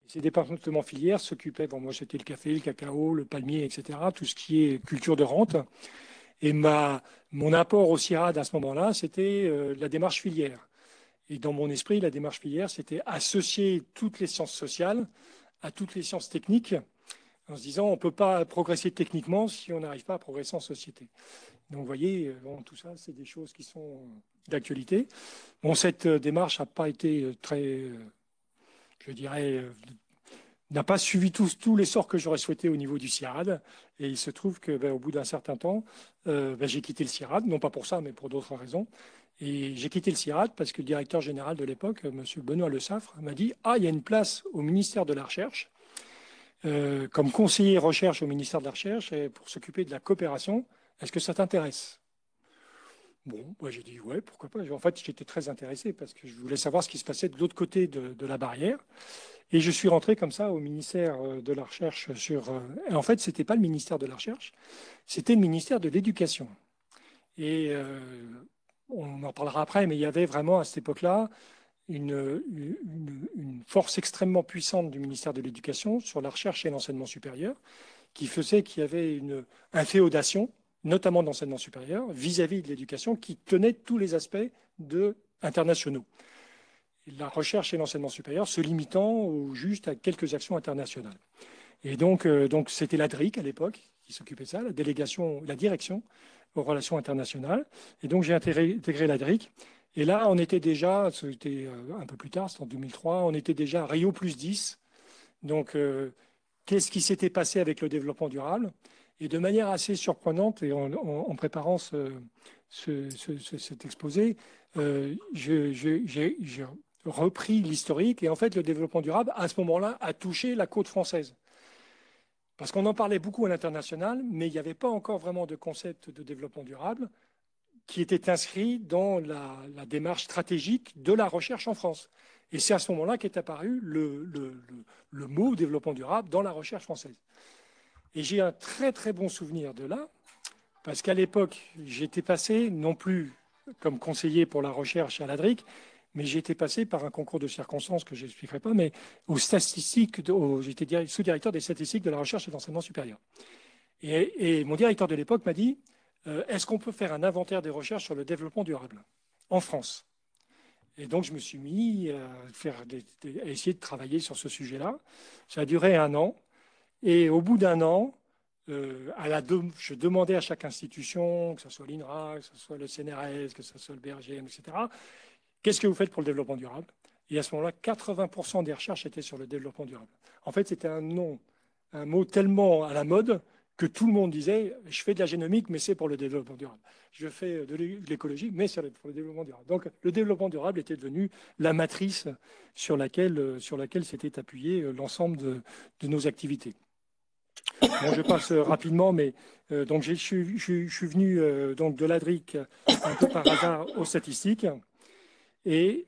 Ces départements filières s'occupaient, bon, moi c'était le café, le cacao, le palmier, etc., tout ce qui est culture de rente. Et mon apport au CIRAD à ce moment-là, c'était la démarche filière. Et dans mon esprit, la démarche filière, c'était associer toutes les sciences sociales à toutes les sciences techniques, en se disant on ne peut pas progresser techniquement si on n'arrive pas à progresser en société. Donc vous voyez, bon, tout ça, c'est des choses qui sont d'actualité. Bon, cette démarche n'a pas été très, je dirais, n'a pas suivi tous les sorts que j'aurais souhaité au niveau du CIRAD. Et il se trouve que, ben, au bout d'un certain temps, j'ai quitté le CIRAD, non pas pour ça, mais pour d'autres raisons. Et j'ai quitté le CIRAD parce que le directeur général de l'époque, M. Benoît Le Saffre, m'a dit « Ah, il y a une place au ministère de la Recherche, comme conseiller recherche au ministère de la Recherche, et pour s'occuper de la coopération. Est-ce que ça t'intéresse ?» Bon, moi j'ai dit ouais, pourquoi pas. En fait, j'étais très intéressé parce que je voulais savoir ce qui se passait de l'autre côté de la barrière. Et je suis rentré comme ça au ministère de la Recherche et en fait, c'était pas le ministère de la Recherche, c'était le ministère de l'Éducation. Et on en parlera après, mais il y avait vraiment à cette époque-là une force extrêmement puissante du ministère de l'Éducation sur la recherche et l'enseignement supérieur, qui faisait qu'il y avait un féodation, notamment d'enseignement supérieur, vis-à-vis de l'éducation, qui tenait tous les aspects internationaux. La recherche et l'enseignement supérieur se limitant juste à quelques actions internationales. Et donc c'était la DRIC à l'époque qui s'occupait de ça, la direction aux relations internationales. Et donc j'ai intégré la DRIC. Et là, on était déjà, c'était un peu plus tard, c'était en 2003, on était déjà à Rio plus 10. Donc, qu'est-ce qui s'était passé avec le développement durable? Et de manière assez surprenante, et en préparant cet exposé, j'ai repris l'historique. Et en fait, le développement durable, à ce moment-là, a touché la côte française. Parce qu'on en parlait beaucoup à l'international, mais il n'y avait pas encore vraiment de concept de développement durable qui était inscrit dans la démarche stratégique de la recherche en France. Et c'est à ce moment-là qu'est apparu le mot développement durable dans la recherche française. Et j'ai un très très bon souvenir de là, parce qu'à l'époque, j'étais passé non plus comme conseiller pour la recherche à l'ADRIC, mais j'étais passé par un concours de circonstances que je n'expliquerai pas, mais aux statistiques, j'étais sous-directeur des statistiques de la recherche et de l'enseignement supérieur. Et mon directeur de l'époque m'a dit, est-ce qu'on peut faire un inventaire des recherches sur le développement durable en France? Et donc, je me suis mis à essayer de travailler sur ce sujet-là. Ça a duré 1 an. Et au bout d'1 an, je demandais à chaque institution, que ce soit l'INRA, que ce soit le CNRS, que ce soit le BRGM, etc., qu'est-ce que vous faites pour le développement durable? Et à ce moment-là, 80% des recherches étaient sur le développement durable. En fait, c'était un mot tellement à la mode que tout le monde disait, je fais de la génomique, mais c'est pour le développement durable. Je fais de l'écologie, mais c'est pour le développement durable. Donc, le développement durable était devenu la matrice sur laquelle s'était appuyé l'ensemble de nos activités. Bon, je passe rapidement, mais donc je suis venu donc de l'ADRIC un peu par hasard aux statistiques. Et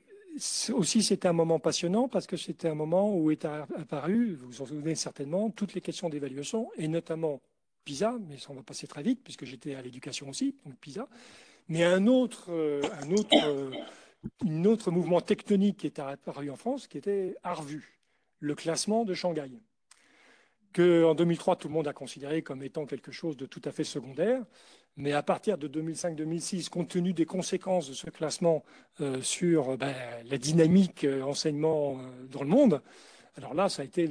aussi, c'était un moment passionnant parce que c'était un moment où est apparu, vous vous en souvenez certainement, toutes les questions d'évaluation, et notamment PISA, mais ça on va passer très vite puisque j'étais à l'éducation aussi, donc PISA. Mais un autre mouvement tectonique qui est apparu en France, qui était ARVU, le classement de Shanghai, qu'en 2003, tout le monde a considéré comme étant quelque chose de tout à fait secondaire. Mais à partir de 2005-2006, compte tenu des conséquences de ce classement sur la dynamique enseignement dans le monde, alors là, ça a été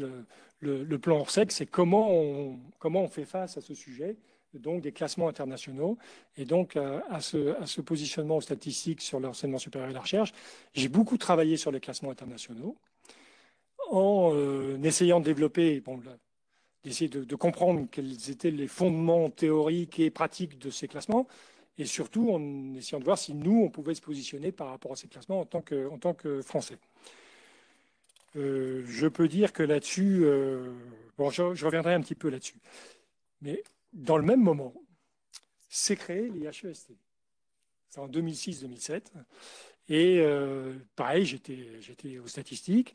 le plan Orsec, c'est comment on fait face à ce sujet, donc des classements internationaux, et donc à ce positionnement statistique sur l'enseignement supérieur et la recherche. J'ai beaucoup travaillé sur les classements internationaux en essayant de développer, d'essayer de comprendre quels étaient les fondements théoriques et pratiques de ces classements, et surtout en essayant de voir si nous, on pouvait se positionner par rapport à ces classements en tant que Français. Je peux dire que là-dessus, je reviendrai un petit peu là-dessus, mais dans le même moment, c'est créé l'IHEST. C'est en 2006-2007. Et pareil, j'étais aux statistiques.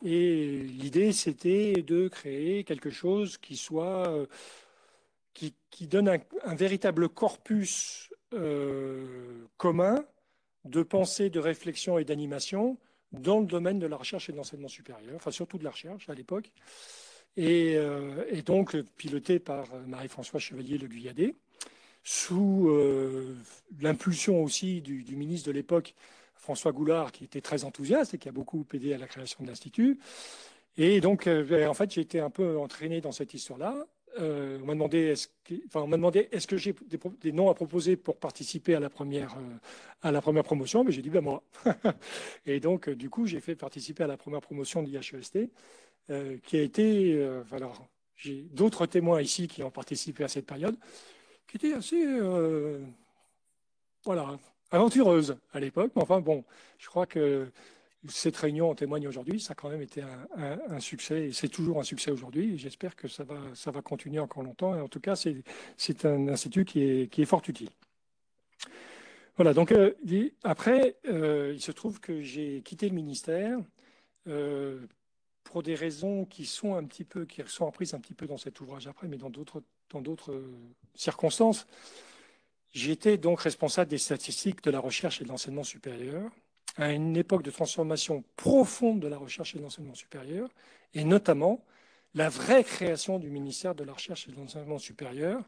Et l'idée, c'était de créer quelque chose qui donne un véritable corpus commun de pensée, de réflexion et d'animation dans le domaine de la recherche et de l'enseignement supérieur, enfin surtout de la recherche à l'époque, et donc piloté par Marie-Françoise Chevalier-Le Guyadé, sous l'impulsion aussi du ministre de l'époque, François Goulard, qui était très enthousiaste et qui a beaucoup aidé à la création de l'Institut. Et donc, en fait, j'ai été un peu entraîné dans cette histoire-là. On m'a demandé est-ce que j'ai des noms à proposer pour participer à la première promotion, mais j'ai dit ben moi. Et donc, du coup, j'ai fait participer à la première promotion de l'IHEST, qui a été, alors, j'ai d'autres témoins ici qui ont participé à cette période, qui était assez, voilà, aventureuse à l'époque. Mais enfin, bon, je crois que cette réunion en témoigne aujourd'hui. Ça a quand même été un succès et c'est toujours un succès aujourd'hui. Et j'espère que ça va continuer encore longtemps. Et en tout cas, c'est un institut qui est fort utile. Voilà, donc après, il se trouve que j'ai quitté le ministère pour des raisons qui sont reprises un petit peu dans cet ouvrage après, mais dans d'autres circonstances. J'étais donc responsable des statistiques de la recherche et de l'enseignement supérieur à une époque de transformation profonde de la recherche et de l'enseignement supérieur, et notamment la vraie création du ministère de la Recherche et de l'Enseignement supérieur,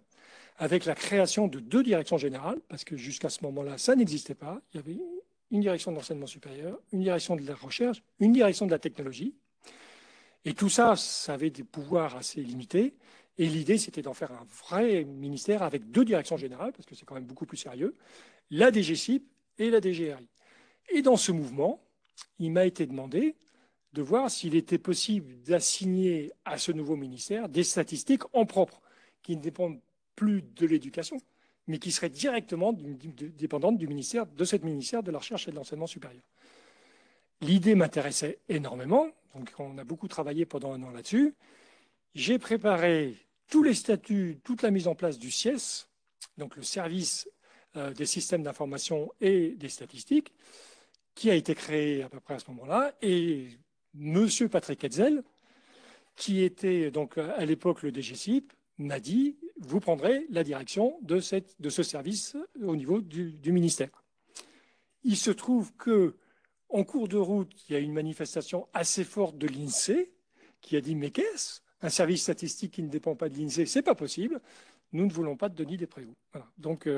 avec la création de 2 directions générales, parce que jusqu'à ce moment-là, ça n'existait pas. Il y avait une direction de l'enseignement supérieur, une direction de la recherche, une direction de la technologie. Et tout ça, ça avait des pouvoirs assez limités. Et l'idée, c'était d'en faire un vrai ministère avec 2 directions générales, parce que c'est quand même beaucoup plus sérieux, la DGCIP et la DGRI. Et dans ce mouvement, il m'a été demandé de voir s'il était possible d'assigner à ce nouveau ministère des statistiques en propre, qui ne dépendent plus de l'éducation, mais qui seraient directement dépendantes du ministère, de ce ministère de la Recherche et de l'Enseignement supérieur. L'idée m'intéressait énormément, donc on a beaucoup travaillé pendant 1 an là-dessus. J'ai préparé tous les statuts, toute la mise en place du SIES, donc le service des systèmes d'information et des statistiques, qui a été créé à peu près à ce moment-là, et M. Patrick Hetzel, qui était donc à l'époque le DGCIP, m'a dit « Vous prendrez la direction de ce service au niveau du ministère ». Il se trouve qu'en cours de route, il y a une manifestation assez forte de l'INSEE qui a dit « Mais qu'est-ce ? Un service statistique qui ne dépend pas de l'INSEE, c'est pas possible. Nous ne voulons pas de Denis Despréaux. » Voilà. Donc,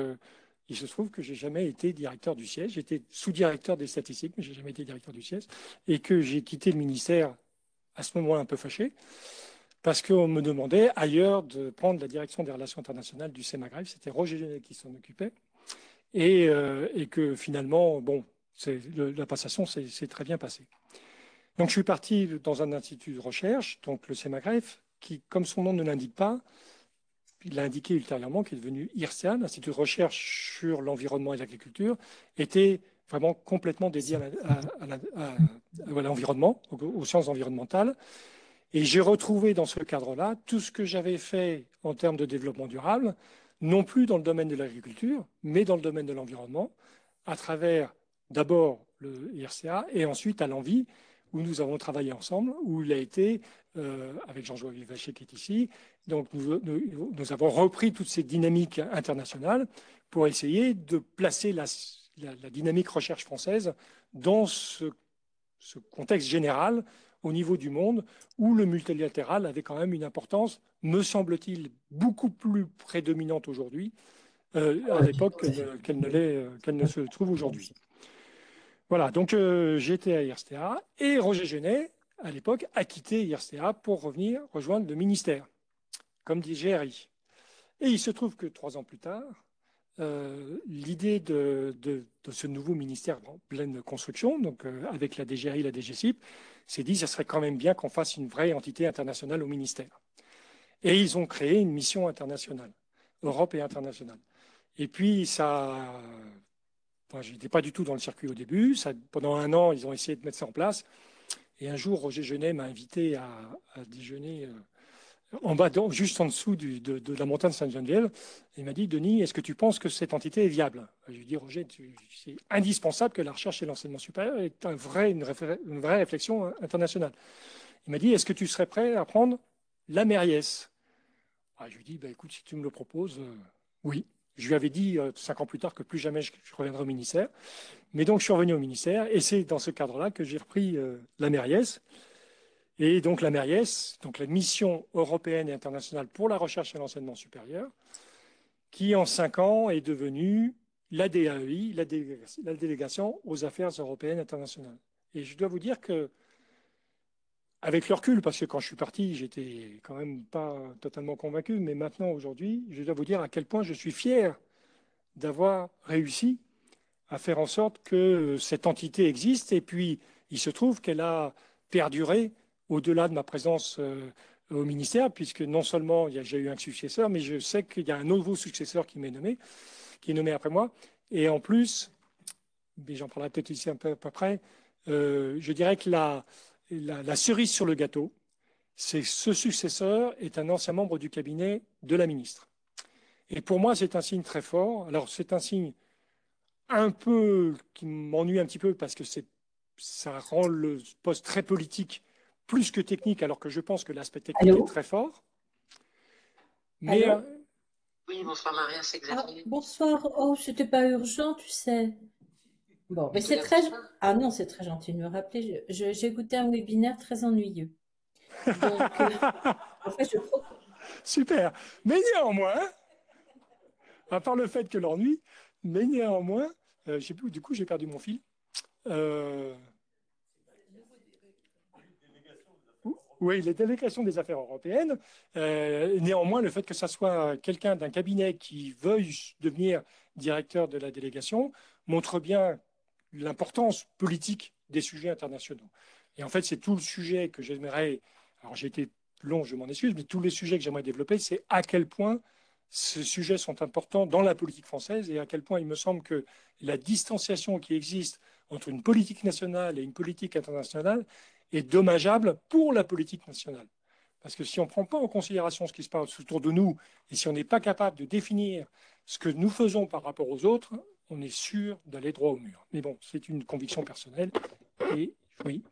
il se trouve que j'ai jamais été directeur du siège. J'étais sous-directeur des statistiques, mais j'ai jamais été directeur du siège. Et que j'ai quitté le ministère à ce moment-là un peu fâché, parce qu'on me demandait ailleurs de prendre la direction des relations internationales du CEMAGREF. C'était Roger Genet qui s'en occupait. Et que finalement, bon, la passation s'est très bien passée. Donc, je suis parti dans un institut de recherche, donc le CEMAGREF, qui, comme son nom ne l'indique pas, il l'a indiqué ultérieurement, qui est devenu IRSEA, l'Institut de recherche sur l'environnement et l'agriculture, était vraiment complètement dédié à l'environnement, aux sciences environnementales. Et j'ai retrouvé dans ce cadre-là tout ce que j'avais fait en termes de développement durable, non plus dans le domaine de l'agriculture, mais dans le domaine de l'environnement, à travers d'abord le IRCA et ensuite à l'Envie, où nous avons travaillé ensemble, où il a été, avec Jean-Joël Vivaché qui est ici, donc nous avons repris toutes ces dynamiques internationales pour essayer de placer la dynamique recherche française dans ce contexte général au niveau du monde, où le multilatéral avait quand même une importance, me semble-t-il, beaucoup plus prédominante aujourd'hui, à l'époque qu'elle ne se trouve aujourd'hui. Voilà, donc j'étais à IRSTEA et Roger Genet, à l'époque, a quitté IRSTEA pour revenir rejoindre le ministère, comme dit GRI. Et il se trouve que 3 ans plus tard, l'idée de ce nouveau ministère en pleine construction, donc avec la DGRI, la DGCIP, s'est dit que ce serait quand même bien qu'on fasse une vraie entité internationale au ministère. Et ils ont créé une mission internationale, Europe et internationale. Et puis, je n'étais pas du tout dans le circuit au début. Pendant 1 an, ils ont essayé de mettre ça en place. Et un jour, Roger Genet m'a invité à déjeuner en bas, juste en dessous de la montagne de Sainte-Geneviève. Il m'a dit, Denis, est-ce que tu penses que cette entité est viable? Je lui ai dit, Roger, c'est indispensable que la recherche et l'enseignement supérieur aient une vraie réflexion internationale. Il m'a dit, est-ce que tu serais prêt à prendre la Mériès? Je lui ai dit, écoute, si tu me le proposes, oui. Je lui avais dit 5 ans plus tard que plus jamais je reviendrai au ministère. Mais donc, je suis revenu au ministère et c'est dans ce cadre-là que j'ai repris la MERIES. Et donc, la MERIES, donc la mission européenne et internationale pour la recherche et l'enseignement supérieur, qui en 5 ans est devenue la DAEI, la délégation aux affaires européennes internationales. Et je dois vous dire que, avec le recul, parce que quand je suis parti, j'étais quand même pas totalement convaincu, mais maintenant, aujourd'hui, je dois vous dire à quel point je suis fier d'avoir réussi à faire en sorte que cette entité existe. Et puis, il se trouve qu'elle a perduré au-delà de ma présence au ministère, puisque non seulement j'ai eu un successeur, mais je sais qu'il y a un nouveau successeur qui m'est nommé, qui est nommé après moi. Et en plus, mais j'en parlerai peut-être ici un peu après, je dirais que la cerise sur le gâteau, c'est que ce successeur est un ancien membre du cabinet de la ministre. Et pour moi, c'est un signe très fort. Alors, c'est un signe un peu qui m'ennuie un petit peu parce que ça rend le poste très politique plus que technique, alors que je pense que l'aspect technique Allô? est très fort. Mais Allô? Oui, bonsoir Maria, c'est Ah, Xavier. bonsoir. Oh, c'était pas urgent, tu sais. Bon, mais Je te c'est très... dérange pas? Ah non, c'est très gentil de me rappeler. J'ai écouté un webinaire très ennuyeux. Donc, en fait, super. Mais néanmoins, à part le fait que l'ennui, mais néanmoins, du coup, j'ai perdu mon fil. Euh, oui, les délégations des affaires européennes. Néanmoins, le fait que ça soit quelqu'un d'un cabinet qui veuille devenir directeur de la délégation montre bien l'importance politique des sujets internationaux. Et en fait, c'est tout le sujet que j'aimerais. Alors, j'ai été long, je m'en excuse, mais tous les sujets que j'aimerais développer, c'est à quel point ces sujets sont importants dans la politique française et à quel point il me semble que la distanciation qui existe entre une politique nationale et une politique internationale est dommageable pour la politique nationale. Parce que si on ne prend pas en considération ce qui se passe autour de nous et si on n'est pas capable de définir ce que nous faisons par rapport aux autres, on est sûr d'aller droit au mur. Mais bon, c'est une conviction personnelle. Et oui.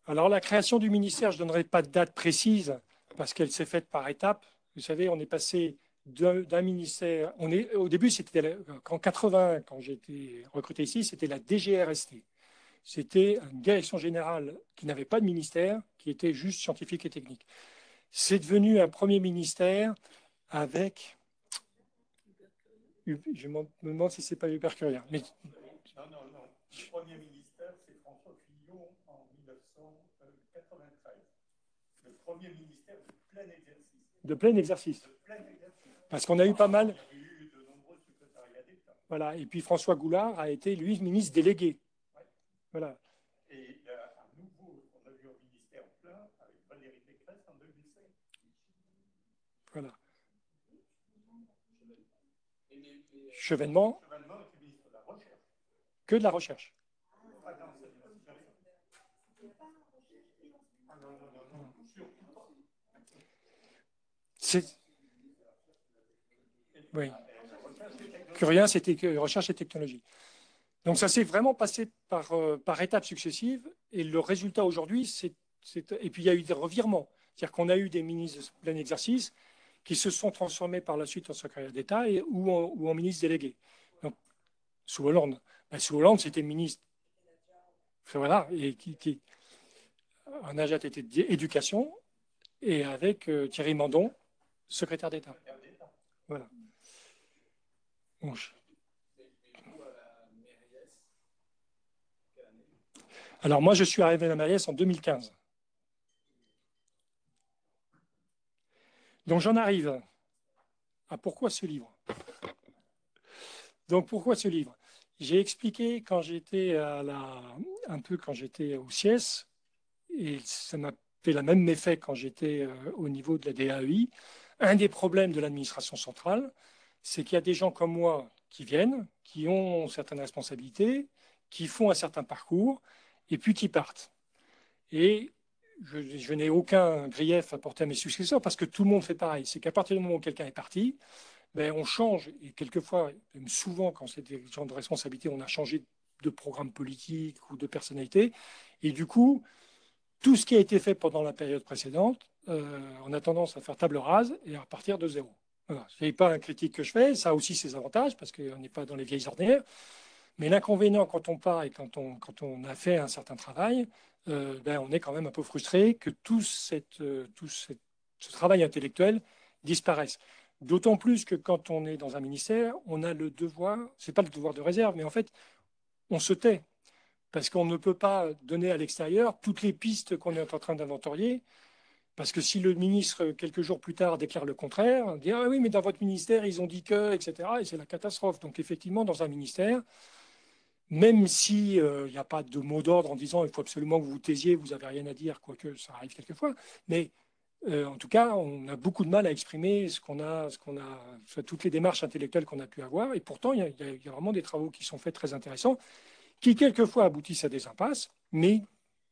Alors la création du ministère, je ne donnerai pas de date précise parce qu'elle s'est faite par étapes. Vous savez, on est passé d'un ministère. Au début, c'était en 80, quand j'ai été recruté ici, c'était la DGRST. C'était une direction générale qui n'avait pas de ministère, qui était juste scientifique et technique. C'est devenu un premier ministère avec. Je me demande si ce n'est pas Hubert Curien. Mais... Non, non, non. Le premier ministère, c'est François Fillon en 1993. Le premier ministère de plein exercice. De plein exercice. De plein exercice. Parce qu'on a eu pas mal. Il y a eu de nombreux secrétariats d'État. Voilà. Et puis François Goulard a été, lui, ministre délégué. Ouais. Voilà. Et il y a un nouveau qu'on a vu au ministère plein avec Valérie Pécresse en 2005. Voilà. Chevènement. Chevènement était ministre de la Recherche. Que de la recherche. Ah non, ah non, non, non, non, surtout pas. Oui. Curien, c'était recherche et technologie. Donc ça s'est vraiment passé par étapes successives et le résultat aujourd'hui, et puis il y a eu des revirements. C'est-à-dire qu'on a eu des ministres de plein exercice qui se sont transformés par la suite en secrétaire d'État ou en ministre délégué. Donc, sous Hollande. Ben, sous Hollande, c'était ministre. Voilà, et en Najat était éducation et avec Thierry Mandon, secrétaire d'État. Voilà. Bon, alors moi, je suis arrivé à la MERIES en 2015. Donc j'en arrive à pourquoi ce livre. Donc pourquoi ce livre? J'ai expliqué quand j'étais un peu quand j'étais au CIES, et ça m'a fait le même effet quand j'étais au niveau de la DAEI. Un des problèmes de l'administration centrale, c'est qu'il y a des gens comme moi qui viennent, qui ont certaines responsabilités, qui font un certain parcours, et puis qui partent. Et je n'ai aucun grief à porter à mes successeurs parce que tout le monde fait pareil. C'est qu'à partir du moment où quelqu'un est parti, ben, on change. Et quelquefois, même souvent, quand c'est des gens de responsabilité, on a changé de programme politique ou de personnalité. Et du coup, tout ce qui a été fait pendant la période précédente, on a tendance à faire table rase et à repartir de zéro. Voilà. Ce n'est pas une critique que je fais, ça a aussi ses avantages parce qu'on n'est pas dans les vieilles ornières. Mais l'inconvénient quand on part et quand on a fait un certain travail, on est quand même un peu frustré que ce travail intellectuel disparaisse. D'autant plus que quand on est dans un ministère, on a le devoir, ce n'est pas le devoir de réserve, mais en fait, on se tait. Parce qu'on ne peut pas donner à l'extérieur toutes les pistes qu'on est en train d'inventorier. Parce que si le ministre, quelques jours plus tard, déclare le contraire, on dit ah oui, mais dans votre ministère, ils ont dit que, etc. Et c'est la catastrophe. Donc effectivement, dans un ministère, même s'il n'y a pas de mot d'ordre en disant il faut absolument que vous vous taisiez, vous n'avez rien à dire, quoique ça arrive quelquefois, mais en tout cas, on a beaucoup de mal à exprimer toutes les démarches intellectuelles qu'on a pu avoir. Et pourtant, il y a vraiment des travaux qui sont faits très intéressants, qui quelquefois aboutissent à des impasses, mais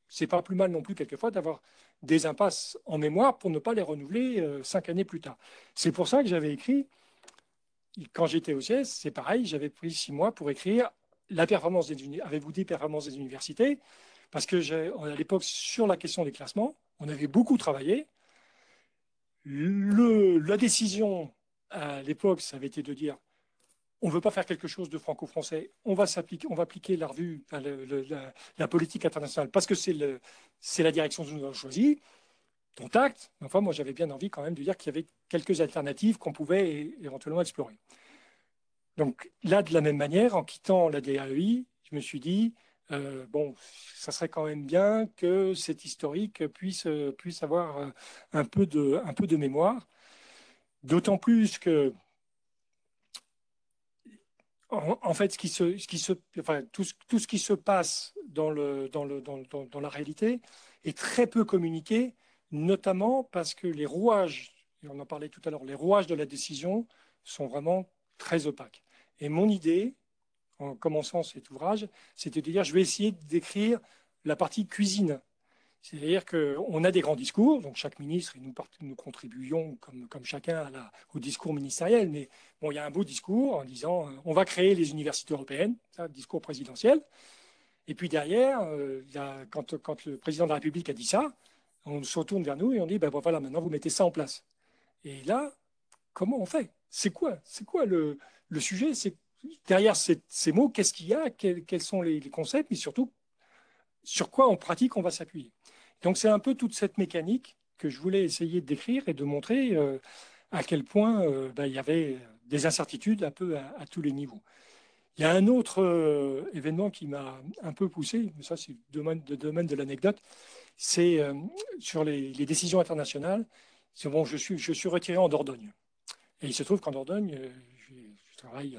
c'est pas plus mal non plus quelquefois d'avoir des impasses en mémoire pour ne pas les renouveler 5 années plus tard. C'est pour ça que j'avais écrit, quand j'étais au CS, c'est pareil, j'avais pris 6 mois pour écrire la performance avez-vous dit performance des universités? Parce que à l'époque, sur la question des classements, on avait beaucoup travaillé. La décision à l'époque, ça avait été de dire on ne veut pas faire quelque chose de franco-français, on va appliquer la revue, enfin, la politique internationale, parce que c'est la direction que nous avons choisie. Dont acte. Enfin, moi, j'avais bien envie quand même de dire qu'il y avait quelques alternatives qu'on pouvait éventuellement explorer. Donc là, de la même manière, en quittant la DAEI, je me suis dit, ça serait quand même bien que cet historique puisse avoir un peu de mémoire. D'autant plus que en fait, tout ce qui se passe dans la réalité est très peu communiqué, notamment parce que les rouages, et on en parlait tout à l'heure, les rouages de la décision sont vraiment très opaques. Et mon idée, en commençant cet ouvrage, c'était de dire, je vais essayer d'écrire la partie cuisine. C'est-à-dire qu'on a des grands discours, donc chaque ministre, et nous contribuons comme chacun au discours ministériel, mais bon, il y a un beau discours en disant on va créer les universités européennes, ça, discours présidentiel. Et puis derrière, quand le président de la République a dit ça, on se retourne vers nous et on dit voilà, maintenant vous mettez ça en place. Et là, comment on fait? C'est quoi le sujet? Derrière ces mots, qu'est-ce qu'il y a? Quels sont les concepts? Mais surtout, sur quoi en pratique on va s'appuyer. Donc c'est un peu toute cette mécanique que je voulais essayer de décrire et de montrer à quel point il y avait des incertitudes un peu à tous les niveaux. Il y a un autre événement qui m'a un peu poussé, mais ça c'est le domaine de l'anecdote, c'est sur les décisions internationales. Je suis retiré en Dordogne. Et il se trouve qu'en Dordogne, je travaille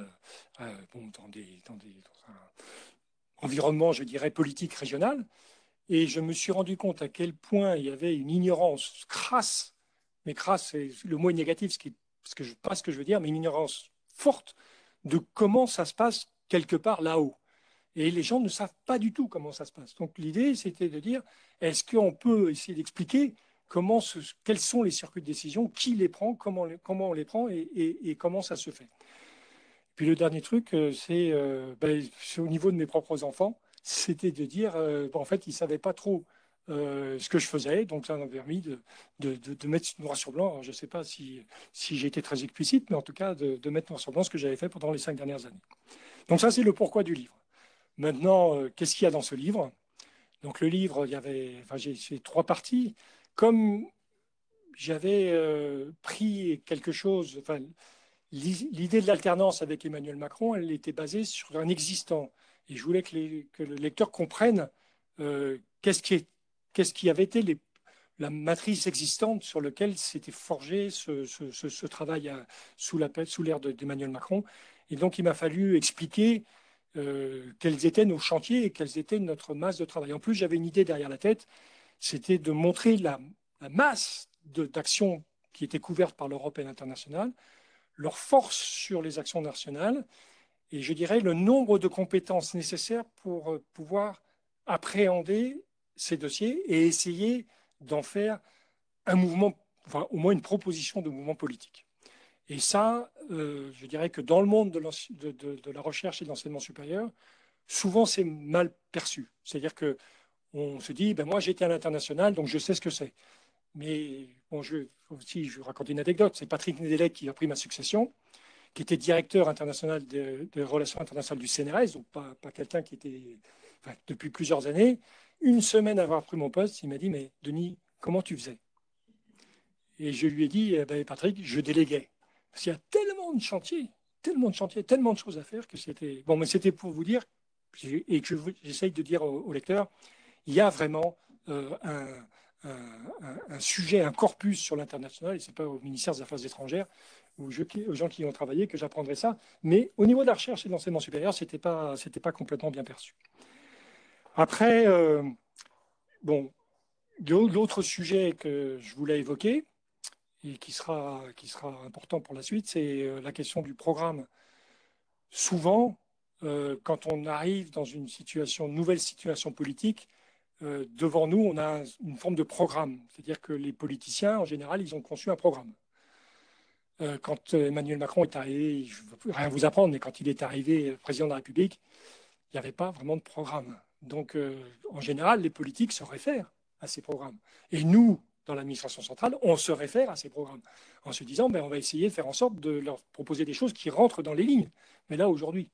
dans un environnement, je dirais, politique régional. Et je me suis rendu compte à quel point il y avait une ignorance crasse, mais crasse, c'est le mot est négatif, pas ce que je veux dire, mais une ignorance forte de comment ça se passe quelque part là-haut. Et les gens ne savent pas du tout comment ça se passe. Donc l'idée, c'était de dire, est-ce qu'on peut essayer d'expliquer quels sont les circuits de décision, qui les prend, comment on les prend et comment ça se fait. Puis le dernier truc, c'est au niveau de mes propres enfants, c'était de dire, en fait, ils ne savaient pas trop ce que je faisais, donc ça m'a permis de mettre noir sur blanc. Alors, je ne sais pas si j'ai été très explicite, mais en tout cas de mettre noir sur blanc ce que j'avais fait pendant les 5 dernières années. Donc ça, c'est le pourquoi du livre. Maintenant, qu'est-ce qu'il y a dans ce livre? Donc le livre, j'ai 3 parties. Comme j'avais pris quelque chose, enfin, l'idée de l'alternance avec Emmanuel Macron, elle était basée sur un existant. Et je voulais que le lecteur comprenne qu'est-ce qui avait été la matrice existante sur laquelle s'était forgé ce travail sous l'ère d'Emmanuel Macron. Et donc, il m'a fallu expliquer quels étaient nos chantiers et quelles étaient notre masse de travail. En plus, j'avais une idée derrière la tête, c'était de montrer la masse d'actions qui étaient couvertes par l'Europe et l'international, leur force sur les actions nationales et je dirais le nombre de compétences nécessaires pour pouvoir appréhender ces dossiers et essayer d'en faire un mouvement, enfin au moins une proposition de mouvement politique. Et ça, je dirais que dans le monde de la recherche et de l'enseignement supérieur, souvent c'est mal perçu. C'est-à-dire que on se dit, ben moi j'étais à l'international, donc je sais ce que c'est. Mais bon, je vais raconter une anecdote. C'est Patrick Nedelec qui a pris ma succession, qui était directeur international de relations internationales du CNRS, donc pas quelqu'un qui était depuis plusieurs années. Une semaine avant avoir pris mon poste, il m'a dit, mais Denis, comment tu faisais? Et je lui ai dit, eh ben, Patrick, je déléguais. Parce qu'il y a tellement de chantiers, tellement de choses à faire que c'était... Bon, mais c'était pour vous dire, et que j'essaye de dire aux lecteurs, il y a vraiment un sujet, un corpus sur l'international, et ce n'est pas au ministère des Affaires étrangères ou aux gens qui y ont travaillé que j'apprendrai ça. Mais au niveau de la recherche et de l'enseignement supérieur, ce n'était pas complètement bien perçu. Après, bon, l'autre sujet que je voulais évoquer, et qui sera important pour la suite, c'est la question du programme. Souvent, quand on arrive dans une nouvelle situation politique, devant nous, on a une forme de programme. C'est-à-dire que les politiciens, en général, ils ont conçu un programme. Quand Emmanuel Macron est arrivé, je ne veux rien vous apprendre, mais quand il est arrivé président de la République, il n'y avait pas vraiment de programme. Donc, en général, les politiques se réfèrent à ces programmes. Et nous, dans l'administration centrale, on se réfère à ces programmes en se disant, ben, on va essayer de faire en sorte de leur proposer des choses qui rentrent dans les lignes. Mais là, aujourd'hui,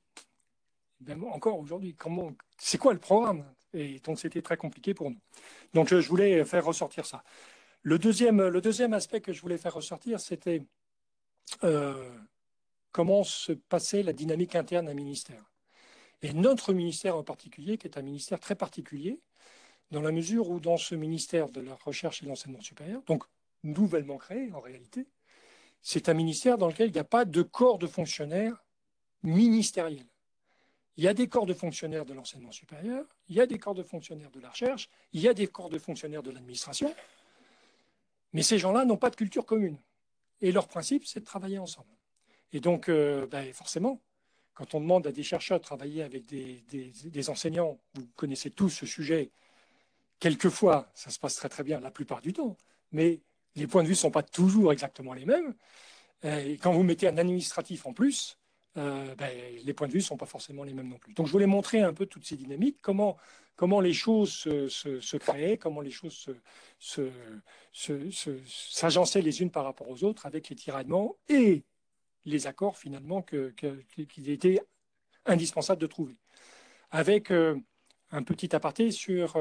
même encore aujourd'hui, c'est quoi le programme? Et donc, c'était très compliqué pour nous. Donc, je voulais faire ressortir ça. Le deuxième aspect que je voulais faire ressortir, c'était comment se passait la dynamique interne d'un ministère. Et notre ministère en particulier, qui est un ministère très particulier, dans la mesure où dans ce ministère de la recherche et de l'enseignement supérieur, donc nouvellement créé en réalité, c'est un ministère dans lequel il n'y a pas de corps de fonctionnaires ministériels. Il y a des corps de fonctionnaires de l'enseignement supérieur, il y a des corps de fonctionnaires de la recherche, il y a des corps de fonctionnaires de l'administration, mais ces gens-là n'ont pas de culture commune. Et leur principe, c'est de travailler ensemble. Et donc, forcément, quand on demande à des chercheurs de travailler avec des enseignants, vous connaissez tous ce sujet, quelquefois, ça se passe très très bien la plupart du temps, mais les points de vue ne sont pas toujours exactement les mêmes. Et quand vous mettez un administratif en plus, les points de vue ne sont pas forcément les mêmes non plus. Donc je voulais montrer un peu toutes ces dynamiques, comment les choses se créaient, comment les choses s'agençaient les unes par rapport aux autres avec les tiraillements et les accords finalement qu'il était indispensable de trouver. Avec un petit aparté sur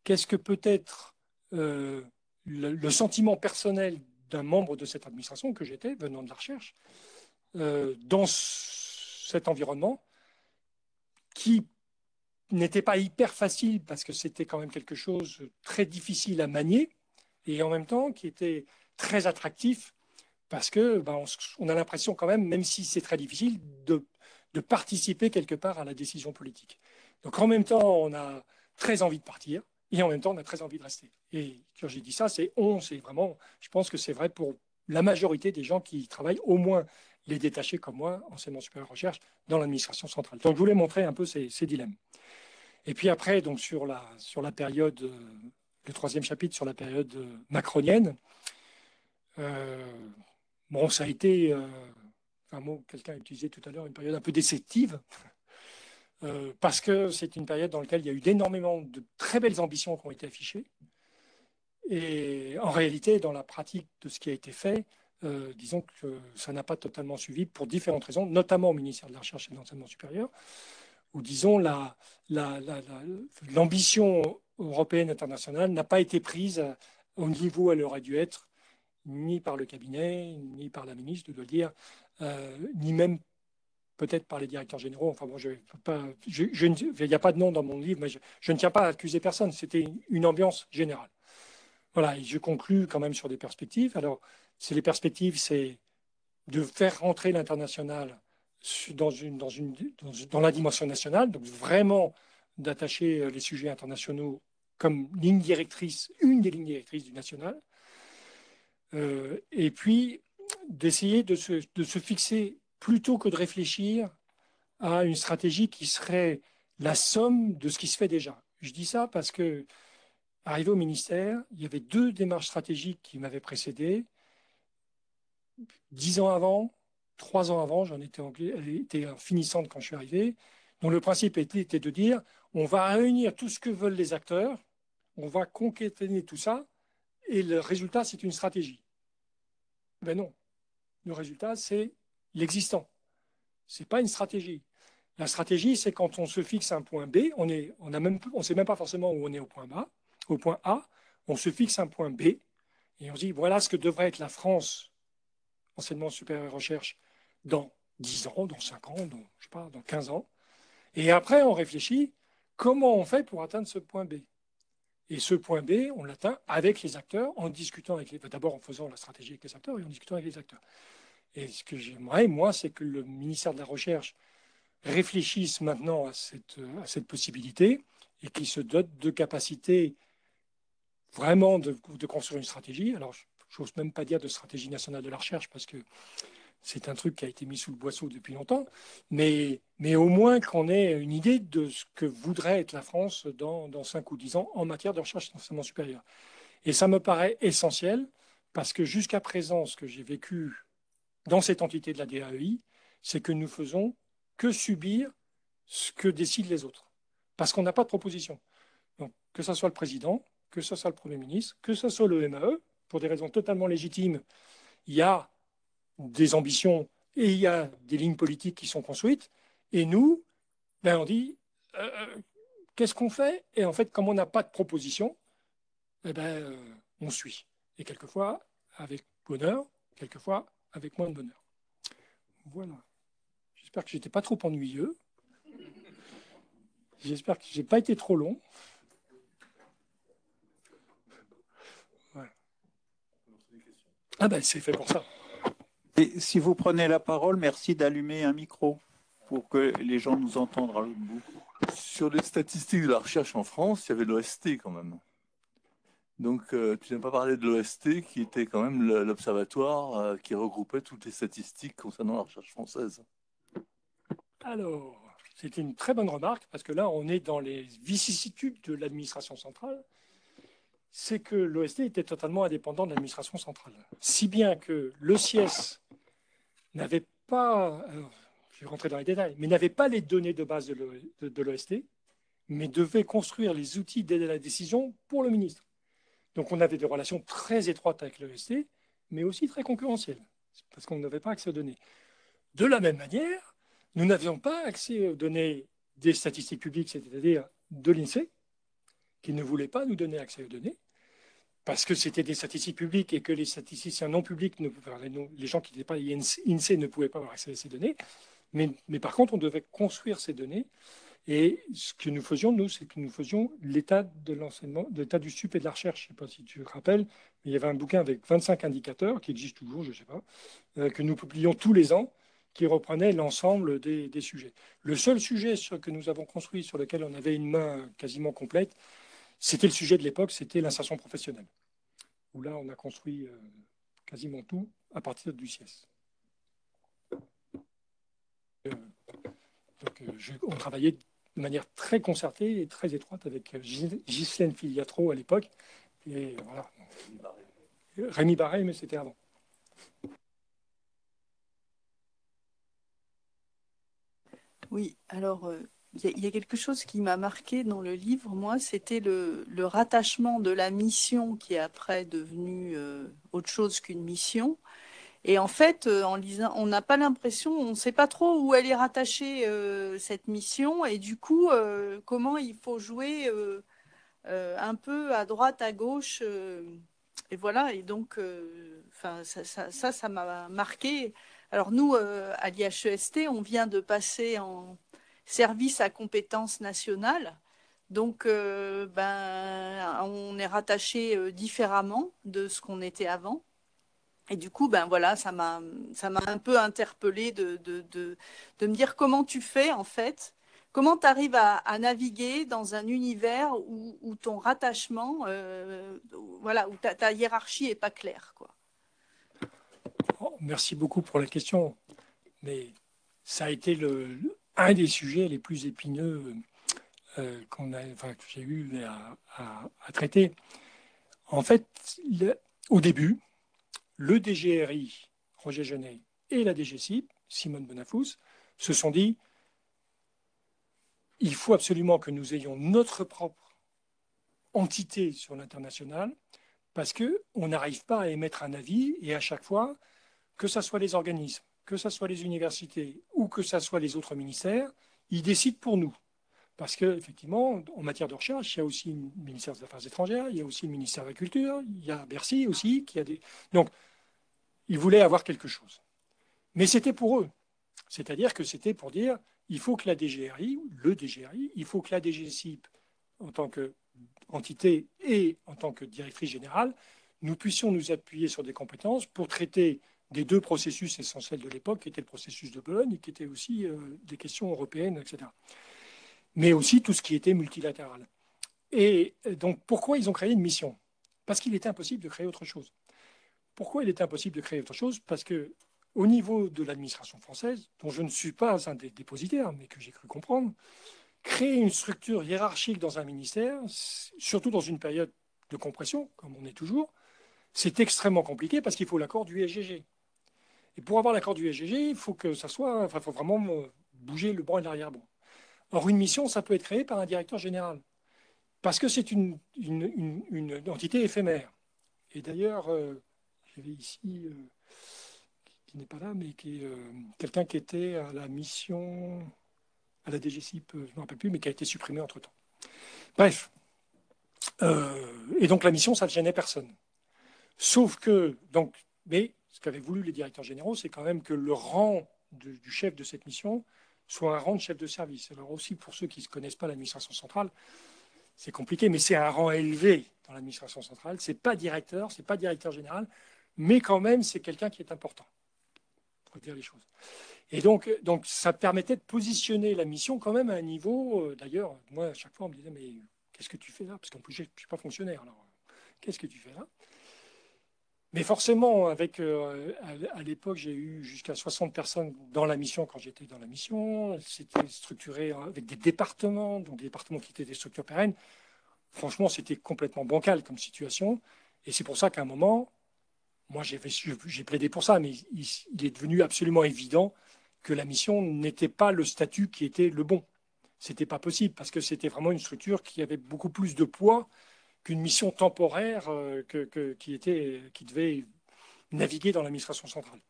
qu'est-ce que peut être le sentiment personnel d'un membre de cette administration que j'étais, venant de la recherche, dans cet environnement qui n'était pas hyper facile parce que c'était quand même quelque chose de très difficile à manier et en même temps qui était très attractif parce que on a l'impression quand même si c'est très difficile, de participer quelque part à la décision politique. Donc en même temps, on a très envie de partir et en même temps, on a très envie de rester. Et quand j'ai dit ça, c'est vraiment, je pense que c'est vrai pour la majorité des gens qui travaillent, au moins les détachés comme moi, enseignement supérieur recherche, dans l'administration centrale. Donc je voulais montrer un peu ces dilemmes. Et puis après, donc sur la période, le troisième chapitre sur la période macronienne, ça a été, un mot que quelqu'un a utilisé tout à l'heure, une période un peu déceptive, parce que c'est une période dans laquelle il y a eu énormément de très belles ambitions qui ont été affichées. Et en réalité, dans la pratique de ce qui a été fait, disons que ça n'a pas totalement suivi pour différentes raisons, notamment au ministère de la Recherche et de l'Enseignement supérieur, où, disons, l'ambition européenne internationale n'a pas été prise au niveau où elle aurait dû être, ni par le cabinet, ni par la ministre, je dois le dire, ni même peut-être par les directeurs généraux. Enfin bon, il n'y a pas de nom dans mon livre, mais je ne tiens pas à accuser personne. C'était une ambiance générale. Voilà, et je conclus quand même sur des perspectives. Alors, les perspectives, c'est de faire rentrer l'international dans la dimension nationale, donc vraiment d'attacher les sujets internationaux comme ligne directrice, une des lignes directrices du national, et puis d'essayer de se fixer, plutôt que de réfléchir à une stratégie qui serait la somme de ce qui se fait déjà. Je dis ça parce que, arrivé au ministère, il y avait 2 démarches stratégiques qui m'avaient précédé. 10 ans avant, 3 ans avant, j'en étais finissante quand je suis arrivé, dont le principe était de dire on va réunir tout ce que veulent les acteurs, on va concaténer tout ça, et le résultat, c'est une stratégie. Ben non, le résultat, c'est l'existant. Ce n'est pas une stratégie. La stratégie, c'est quand on se fixe un point B, on ne sait même pas forcément où on est au point A, on se fixe un point B, et on se dit, voilà ce que devrait être la France, enseignement supérieur et recherche, dans 10 ans, dans 5 ans, dans, je sais pas, dans 15 ans. Et après, on réfléchit, comment on fait pour atteindre ce point B? Et ce point B, on l'atteint avec les acteurs, en discutant avec les... D'abord en faisant la stratégie avec les acteurs et en discutant avec les acteurs. Et ce que j'aimerais, moi, c'est que le ministère de la Recherche réfléchisse maintenant à cette possibilité et qu'il se dote de capacités vraiment de construire une stratégie. Alors, je n'ose même pas dire de stratégie nationale de la recherche parce que c'est un truc qui a été mis sous le boisseau depuis longtemps, mais au moins qu'on ait une idée de ce que voudrait être la France dans 5 ou 10 ans en matière de recherche et d'enseignement supérieur. Et ça me paraît essentiel parce que jusqu'à présent, ce que j'ai vécu dans cette entité de la DAEI, c'est que nous faisons que subir ce que décident les autres. Parce qu'on n'a pas de proposition. Donc, que ce soit le président, que ce soit le Premier ministre, que ce soit le MAE, pour des raisons totalement légitimes, il y a des ambitions et il y a des lignes politiques qui sont construites. Et nous, ben on dit, qu'est-ce qu'on fait? Et en fait, comme on n'a pas de proposition, eh ben, on suit. Et quelquefois avec bonheur, quelquefois avec moins de bonheur. Voilà. J'espère que je n'étais pas trop ennuyeux. J'espère que je n'ai pas été trop long. Voilà. Ah ben, c'est fait pour ça. Et si vous prenez la parole, merci d'allumer un micro pour que les gens nous entendent à l'autre bout. Sur les statistiques de la recherche en France, il y avait l'OST quand même. Donc, tu n'as pas parlé de l'OST, qui était quand même l'observatoire qui regroupait toutes les statistiques concernant la recherche française. Alors, c'était une très bonne remarque, parce que là, on est dans les vicissitudes de l'administration centrale. C'est que l'OST était totalement indépendant de l'administration centrale. Si bien que le CIES n'avait pas, alors, je vais rentrer dans les détails, mais n'avait pas les données de base de l'OST, mais devait construire les outils d'aide à la décision pour le ministre. Donc on avait des relations très étroites avec l'OST, mais aussi très concurrentielles, parce qu'on n'avait pas accès aux données. De la même manière, nous n'avions pas accès aux données des statistiques publiques, c'est-à-dire de l'INSEE, qui ne voulait pas nous donner accès aux données, parce que c'était des statistiques publiques et que les statisticiens non publics, les gens qui n'étaient pas INSEE ne pouvaient pas avoir accès à ces données. Mais par contre, on devait construire ces données. Et ce que nous faisions, nous, c'est que nous faisions l'état de l'enseignement, l'état du sup et de la recherche. Je ne sais pas si tu te rappelles, mais il y avait un bouquin avec 25 indicateurs, qui existe toujours, je ne sais pas, que nous publions tous les ans, qui reprenait l'ensemble des sujets. Le seul sujet que nous avons construit, sur lequel on avait une main quasiment complète, c'était le sujet de l'époque, c'était l'insertion professionnelle, où là, on a construit quasiment tout à partir du CIES. On travaillait de manière très concertée et très étroite avec Ghislaine Filiatro à l'époque. Et voilà. Rémi Barré, mais c'était avant. Oui, alors il y a quelque chose qui m'a marqué dans le livre, moi, c'était le rattachement de la mission qui est après devenue autre chose qu'une mission. Et en fait, en lisant, on n'a pas l'impression, on ne sait pas trop où elle est rattachée, cette mission, et du coup, comment il faut jouer un peu à droite, à gauche. Et voilà, et donc, ça m'a marqué. Alors nous, à l'IHEST, on vient de passer en service à compétences nationales. Donc, on est rattaché différemment de ce qu'on était avant. Et du coup, ben voilà, ça m'a un peu interpellée de me dire comment tu fais en fait, comment tu arrives à naviguer dans un univers où ton rattachement, voilà, où ta hiérarchie est pas claire, quoi. Oh, merci beaucoup pour la question, mais ça a été un des sujets les plus épineux que j'ai eu à traiter. En fait, au début, le DGRI, Roger Genet, et la DGCIP, Simone Bonafous, se sont dit il faut absolument que nous ayons notre propre entité sur l'international, parce qu'on n'arrive pas à émettre un avis, et à chaque fois, que ce soit les organismes, que ce soit les universités, ou que ce soit les autres ministères, ils décident pour nous. Parce qu'effectivement, en matière de recherche, il y a aussi le ministère des Affaires étrangères, il y a aussi le ministère de la Culture, il y a Bercy aussi, qui a des... Donc, ils voulaient avoir quelque chose. Mais c'était pour eux. C'est-à-dire que c'était pour dire, il faut que la DGRI, le DGRI, il faut que la DGCIP, en tant qu'entité et en tant que directrice générale, nous puissions nous appuyer sur des compétences pour traiter des deux processus essentiels de l'époque, qui étaient le processus de Bologne et qui étaient aussi des questions européennes, etc. Mais aussi tout ce qui était multilatéral. Et donc, pourquoi ils ont créé une mission? Parce qu'il était impossible de créer autre chose. Pourquoi il était impossible de créer autre chose? Parce que au niveau de l'administration française, dont je ne suis pas un des dépositaires, mais que j'ai cru comprendre, créer une structure hiérarchique dans un ministère, surtout dans une période de compression, comme on est toujours, c'est extrêmement compliqué parce qu'il faut l'accord du SGG. Et pour avoir l'accord du SGG, il faut que ça soit, enfin, il faut vraiment bouger le banc et l'arrière-banc. Or, une mission, ça peut être créé par un directeur général, parce que c'est une entité éphémère. Et d'ailleurs, j'avais ici, qui n'est pas là, mais qui est quelqu'un qui était à la mission, à la DGCIP, je ne me rappelle plus, mais qui a été supprimé entre-temps. Bref. Et donc la mission, ça ne gênait personne. Sauf que, donc, mais ce qu'avaient voulu les directeurs généraux, c'est quand même que le rang du chef de cette mission soit un rang de chef de service. Alors aussi, pour ceux qui ne connaissent pas l'administration centrale, c'est compliqué, mais c'est un rang élevé dans l'administration centrale. Ce n'est pas directeur, ce n'est pas directeur général, mais quand même, c'est quelqu'un qui est important. Il faut dire les choses. Et donc, ça permettait de positionner la mission quand même à un niveau. D'ailleurs, moi, à chaque fois, on me disait, mais qu'est-ce que tu fais là? Parce qu'en plus, je ne suis pas fonctionnaire. Alors, qu'est-ce que tu fais là? Mais forcément, à l'époque, j'ai eu jusqu'à 60 personnes dans la mission quand j'étais dans la mission. C'était structuré avec des départements, donc des départements qui étaient des structures pérennes. Franchement, c'était complètement bancal comme situation. Et c'est pour ça qu'à un moment, moi, j'ai plaidé pour ça, mais il est devenu absolument évident que la mission n'était pas le statut qui était le bon. Ce n'était pas possible, parce que c'était vraiment une structure qui avait beaucoup plus de poids qu'une mission temporaire qui devait naviguer dans l'administration centrale.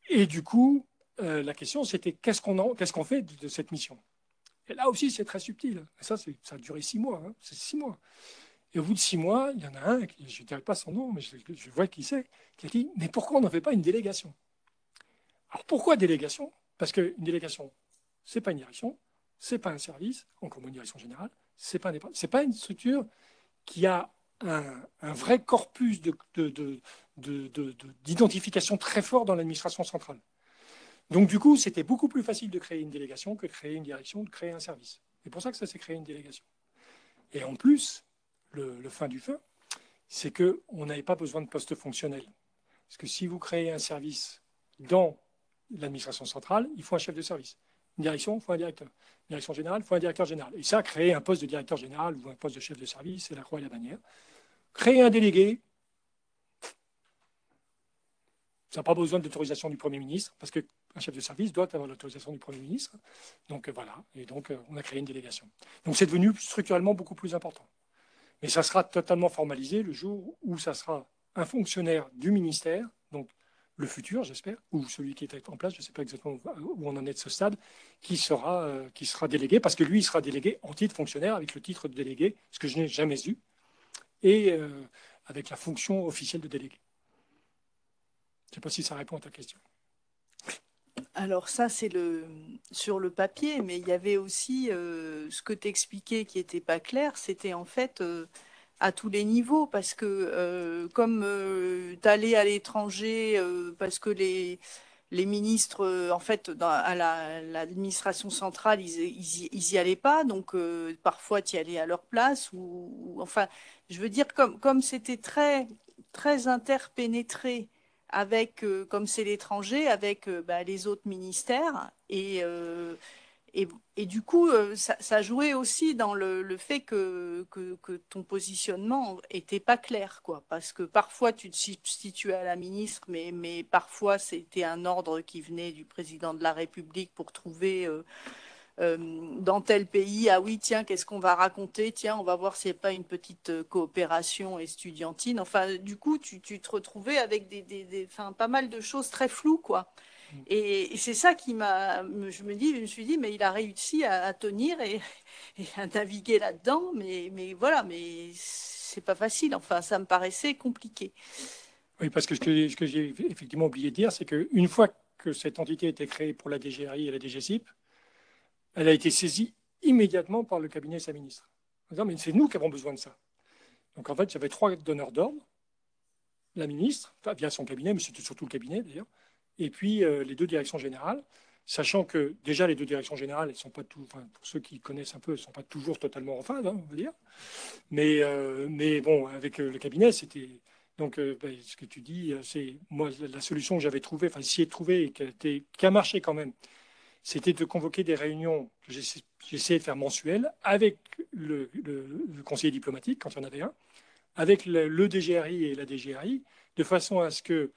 Et du coup, la question, c'était qu'est-ce qu'on fait de cette mission? Et là aussi, c'est très subtil. Ça a duré 6 mois. Hein. C'est 6 mois. Et au bout de 6 mois, il y en a un, je ne dirai pas son nom, mais je vois qui c'est, qui a dit, mais pourquoi on n'en fait pas une délégation? Alors pourquoi délégation? Parce qu'une délégation, ce n'est pas une direction, ce n'est pas un service, encore moins une direction générale, ce n'est pas une structure qui a un vrai corpus d'identification très fort dans l'administration centrale. Donc du coup, c'était beaucoup plus facile de créer une délégation que de créer une direction, de créer un service. C'est pour ça que ça s'est créé une délégation. Et en plus, le fin du fin, c'est qu'on n'avait pas besoin de poste fonctionnel. Parce que si vous créez un service dans l'administration centrale, il faut un chef de service. Une direction, il faut un directeur. Une direction générale, il faut un directeur général. Et ça, créer un poste de directeur général ou un poste de chef de service, c'est la croix et la bannière. Créer un délégué, ça n'a pas besoin de l'autorisation du Premier ministre, parce qu'un chef de service doit avoir l'autorisation du Premier ministre. Donc voilà, et donc on a créé une délégation. Donc c'est devenu structurellement beaucoup plus important. Mais ça sera totalement formalisé le jour où ça sera un fonctionnaire du ministère, donc le futur, j'espère, ou celui qui est en place, je ne sais pas exactement où on en est de ce stade, qui sera délégué, parce que lui, il sera délégué en titre fonctionnaire, avec le titre de délégué, ce que je n'ai jamais eu, et avec la fonction officielle de délégué. Je ne sais pas si ça répond à ta question. Alors ça, c'est sur le papier, mais il y avait aussi ce que tu expliquais qui n'était pas clair, c'était en fait à tous les niveaux, parce que comme tu allais à l'étranger, parce que les ministres, en fait, à l'administration centrale, ils y allaient pas, donc parfois tu y allais à leur place, enfin, je veux dire, comme c'était très, très interpénétré avec, comme c'est l'étranger, avec les autres ministères. Et du coup, ça jouait aussi dans le fait que ton positionnement était pas clair, quoi. Parce que parfois, tu te substituais à la ministre, mais parfois, c'était un ordre qui venait du président de la République pour trouver dans tel pays, ah oui, tiens, qu'est-ce qu'on va raconter? Tiens, on va voir s'il n'y a pas une petite coopération estudiantine. Enfin, du coup, tu te retrouvais avec enfin, pas mal de choses très floues, quoi. Et c'est ça qui je me suis dit, mais il a réussi à tenir et à naviguer là-dedans, mais voilà, mais c'est pas facile. Enfin, ça me paraissait compliqué. Oui, parce que ce que j'ai effectivement oublié de dire, c'est qu'une fois que cette entité a été créée pour la DGRI et la DGCIP, elle a été saisie immédiatement par le cabinet et sa ministre. En disant, mais c'est nous qui avons besoin de ça. Donc en fait, j'avais 3 donneurs d'ordre, la ministre, enfin, via son cabinet, mais c'était surtout le cabinet d'ailleurs, et puis les 2 directions générales, sachant que déjà les 2 directions générales, elles sont pas tout, enfin, pour ceux qui connaissent un peu, elles ne sont pas toujours totalement en phase, hein, on va dire. Mais bon, avec le cabinet, c'était... Donc, ce que tu dis, c'est moi la solution que j'avais trouvée, enfin, essayé de trouver et qui a marché quand même, c'était de convoquer des réunions que j'essayais de faire mensuelles avec le conseiller diplomatique, quand il y en avait un, avec le DGRI et la DGRI, de façon à ce que,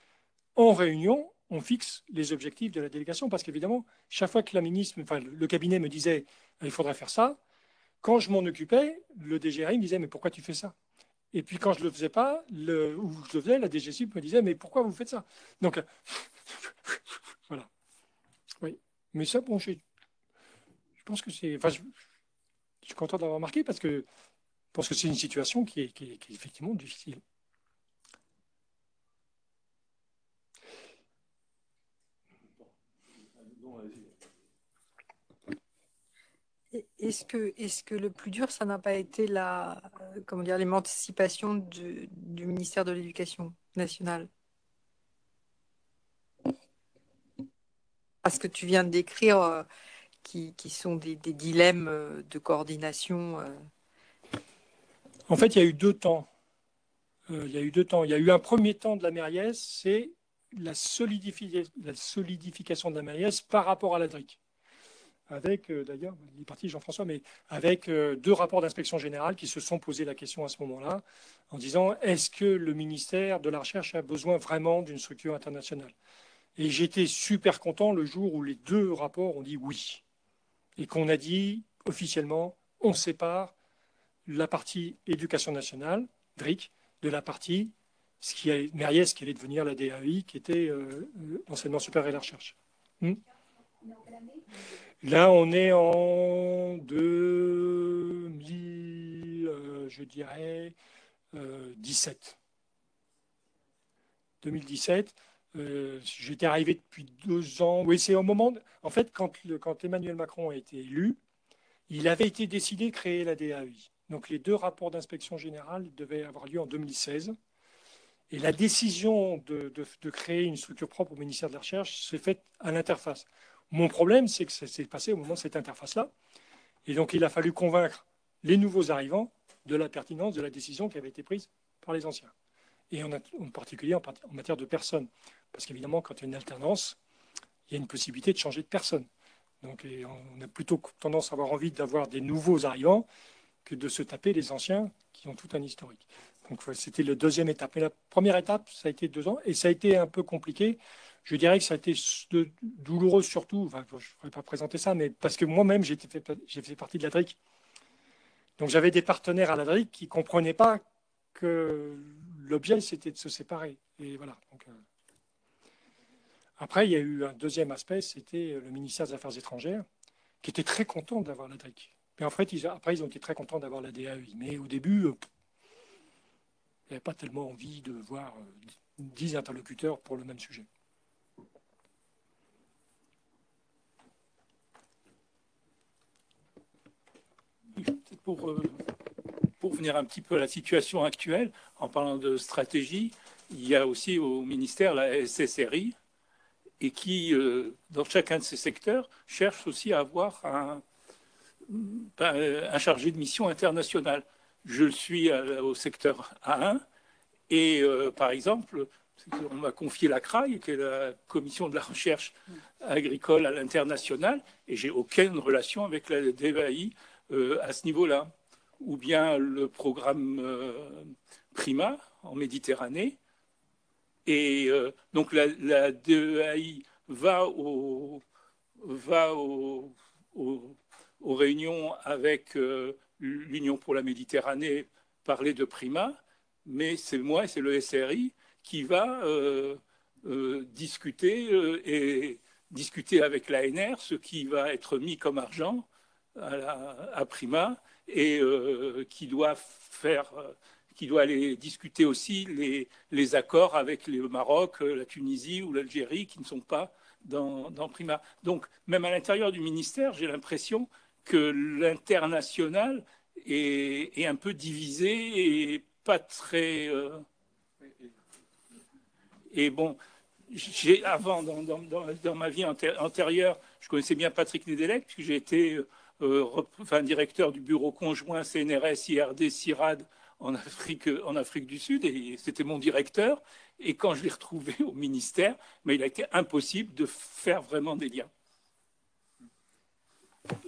en réunion, on fixe les objectifs de la délégation. Parce qu'évidemment, chaque fois que la ministre, enfin, le cabinet me disait il faudrait faire ça, quand je m'en occupais, le DGRI me disait mais pourquoi tu fais ça? Et puis quand je ne le faisais pas, ou je le faisais, la DGCIP me disait mais pourquoi vous faites ça? Donc voilà. Oui. Mais ça, bon, je pense que c'est. Enfin, je suis content d'avoir marqué parce que je pense que c'est une situation qui est effectivement difficile. Est-ce que le plus dur, ça n'a pas été comment dire, l'émancipation du ministère de l'Éducation nationale? Parce que tu viens de décrire qui sont des dilemmes de coordination. En fait, il y a eu 2 temps. Il y a eu 2 temps. Il y a eu un premier temps de la Mériès, c'est la solidification de la Mériès par rapport à la DRIC. Avec, d'ailleurs, il est parti Jean-François, mais avec 2 rapports d'inspection générale qui se sont posé la question à ce moment-là, en disant est-ce que le ministère de la Recherche a besoin vraiment d'une structure internationale? Et j'étais super content le jour où les 2 rapports ont dit oui. Et qu'on a dit officiellement, on sépare la partie éducation nationale, DRIC, de la partie Mériès, qui allait devenir la DAI, qui était l'enseignement supérieur et la recherche. Là, on est en 2000, je dirais, 17. 2017. J'étais arrivé depuis 2 ans. Oui, c'est au moment. En fait, quand Emmanuel Macron a été élu, il avait été décidé de créer la DAI. Donc, les 2 rapports d'inspection générale devaient avoir lieu en 2016. Et la décision de créer une structure propre au ministère de la Recherche s'est faite à l'interface. Mon problème, c'est que ça s'est passé au moment de cette interface-là. Et donc, il a fallu convaincre les nouveaux arrivants de la pertinence de la décision qui avait été prise par les anciens. Et en particulier en matière de personnes. Parce qu'évidemment, quand il y a une alternance, il y a une possibilité de changer de personne. Donc, on a plutôt tendance à avoir envie d'avoir des nouveaux arrivants que de se taper les anciens qui ont tout un historique. Donc, c'était la 2e étape. Mais la première étape, ça a été 2 ans. Et ça a été un peu compliqué. Je dirais que ça a été douloureux surtout, enfin, je ne pourrais pas présenter ça, mais parce que moi-même, j'ai fait partie de la DRIC. Donc j'avais des partenaires à la DRIC qui ne comprenaient pas que l'objet, c'était de se séparer. Et voilà. Donc, après, il y a eu un 2e aspect, c'était le ministère des Affaires étrangères, qui était très content d'avoir la DRIC. Mais en fait, après, ils ont été très contents d'avoir la DAI. Mais au début, il n'y avait pas tellement envie de voir 10 interlocuteurs pour le même sujet. Pour venir un petit peu à la situation actuelle, en parlant de stratégie, il y a aussi au ministère la SSRI, et qui, dans chacun de ces secteurs, cherche aussi à avoir un chargé de mission internationale. Je le suis au secteur A1, et par exemple, on m'a confié la CRAI, qui est la commission de la recherche agricole à l'international, et j'ai aucune relation avec la DAI à ce niveau-là. Ou bien le programme Prima en Méditerranée. Et donc la DEAI va au réunions avec l'Union pour la Méditerranée parler de Prima, mais c'est moi et c'est le SRI qui va discuter avec l'ANR ce qui va être mis comme argent à Prima et qui doit aller discuter aussi les accords avec le Maroc, la Tunisie ou l'Algérie qui ne sont pas dans Prima. Donc, même à l'intérieur du ministère, j'ai l'impression que l'international est un peu divisé et pas très... Et bon, avant, dans ma vie antérieure, je connaissais bien Patrick Nedelec, puisque j'ai été directeur du bureau conjoint CNRS, IRD, CIRAD en Afrique du Sud, et c'était mon directeur. Et quand je l'ai retrouvé au ministère, mais il a été impossible de faire vraiment des liens.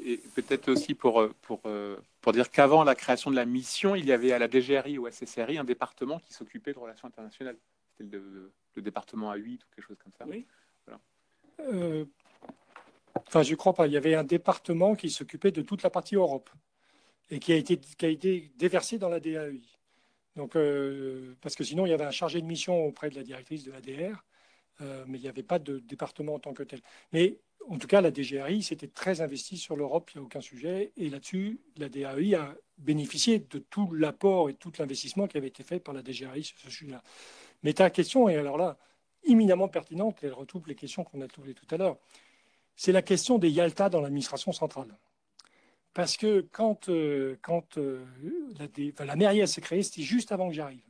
Et peut-être aussi pour dire qu'avant la création de la mission, il y avait à la DGRI ou à SSRI un département qui s'occupait de relations internationales. C'était le département A8 ou quelque chose comme ça. Oui. Voilà. Enfin, je ne crois pas. Il y avait un département qui s'occupait de toute la partie Europe et qui a été déversé dans la DAEI. Donc, parce que sinon, il y avait un chargé de mission auprès de la directrice de l'ADR, mais il n'y avait pas de département en tant que tel. Mais en tout cas, la DGRI s'était très investie sur l'Europe, il n'y a aucun sujet. Et là-dessus, la DAEI a bénéficié de tout l'apport et tout l'investissement qui avait été fait par la DGRI sur ce sujet-là. Mais ta question est alors là éminemment pertinente, et elle retrouve les questions qu'on a trouvées tout à l'heure. C'est la question des Yalta dans l'administration centrale. Parce que quand la mairie s'est créée, c'était juste avant que j'arrive.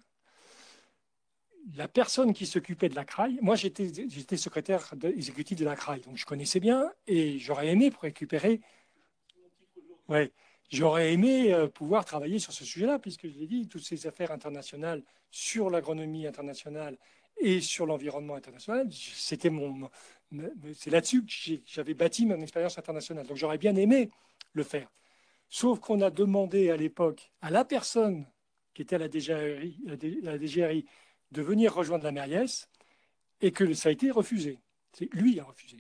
La personne qui s'occupait de la CRAI, moi j'étais secrétaire exécutif de la CRAI, donc je connaissais bien et j'aurais aimé pour récupérer. Ouais, j'aurais aimé pouvoir travailler sur ce sujet-là, puisque je l'ai dit, toutes ces affaires internationales sur l'agronomie internationale et sur l'environnement international, c'est là-dessus que j'avais bâti mon expérience internationale. Donc j'aurais bien aimé le faire. Sauf qu'on a demandé à l'époque à la personne qui était à la DGRI de venir rejoindre la Mériès et que ça a été refusé. Lui a refusé.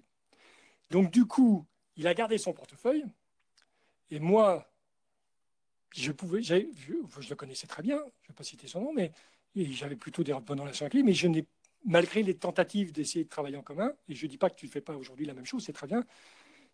Donc du coup, il a gardé son portefeuille et moi, je le connaissais très bien, je ne vais pas citer son nom, mais j'avais plutôt des bonnes relations avec lui, mais malgré les tentatives d'essayer de travailler en commun, et je ne dis pas que tu ne fais pas aujourd'hui la même chose, c'est très bien,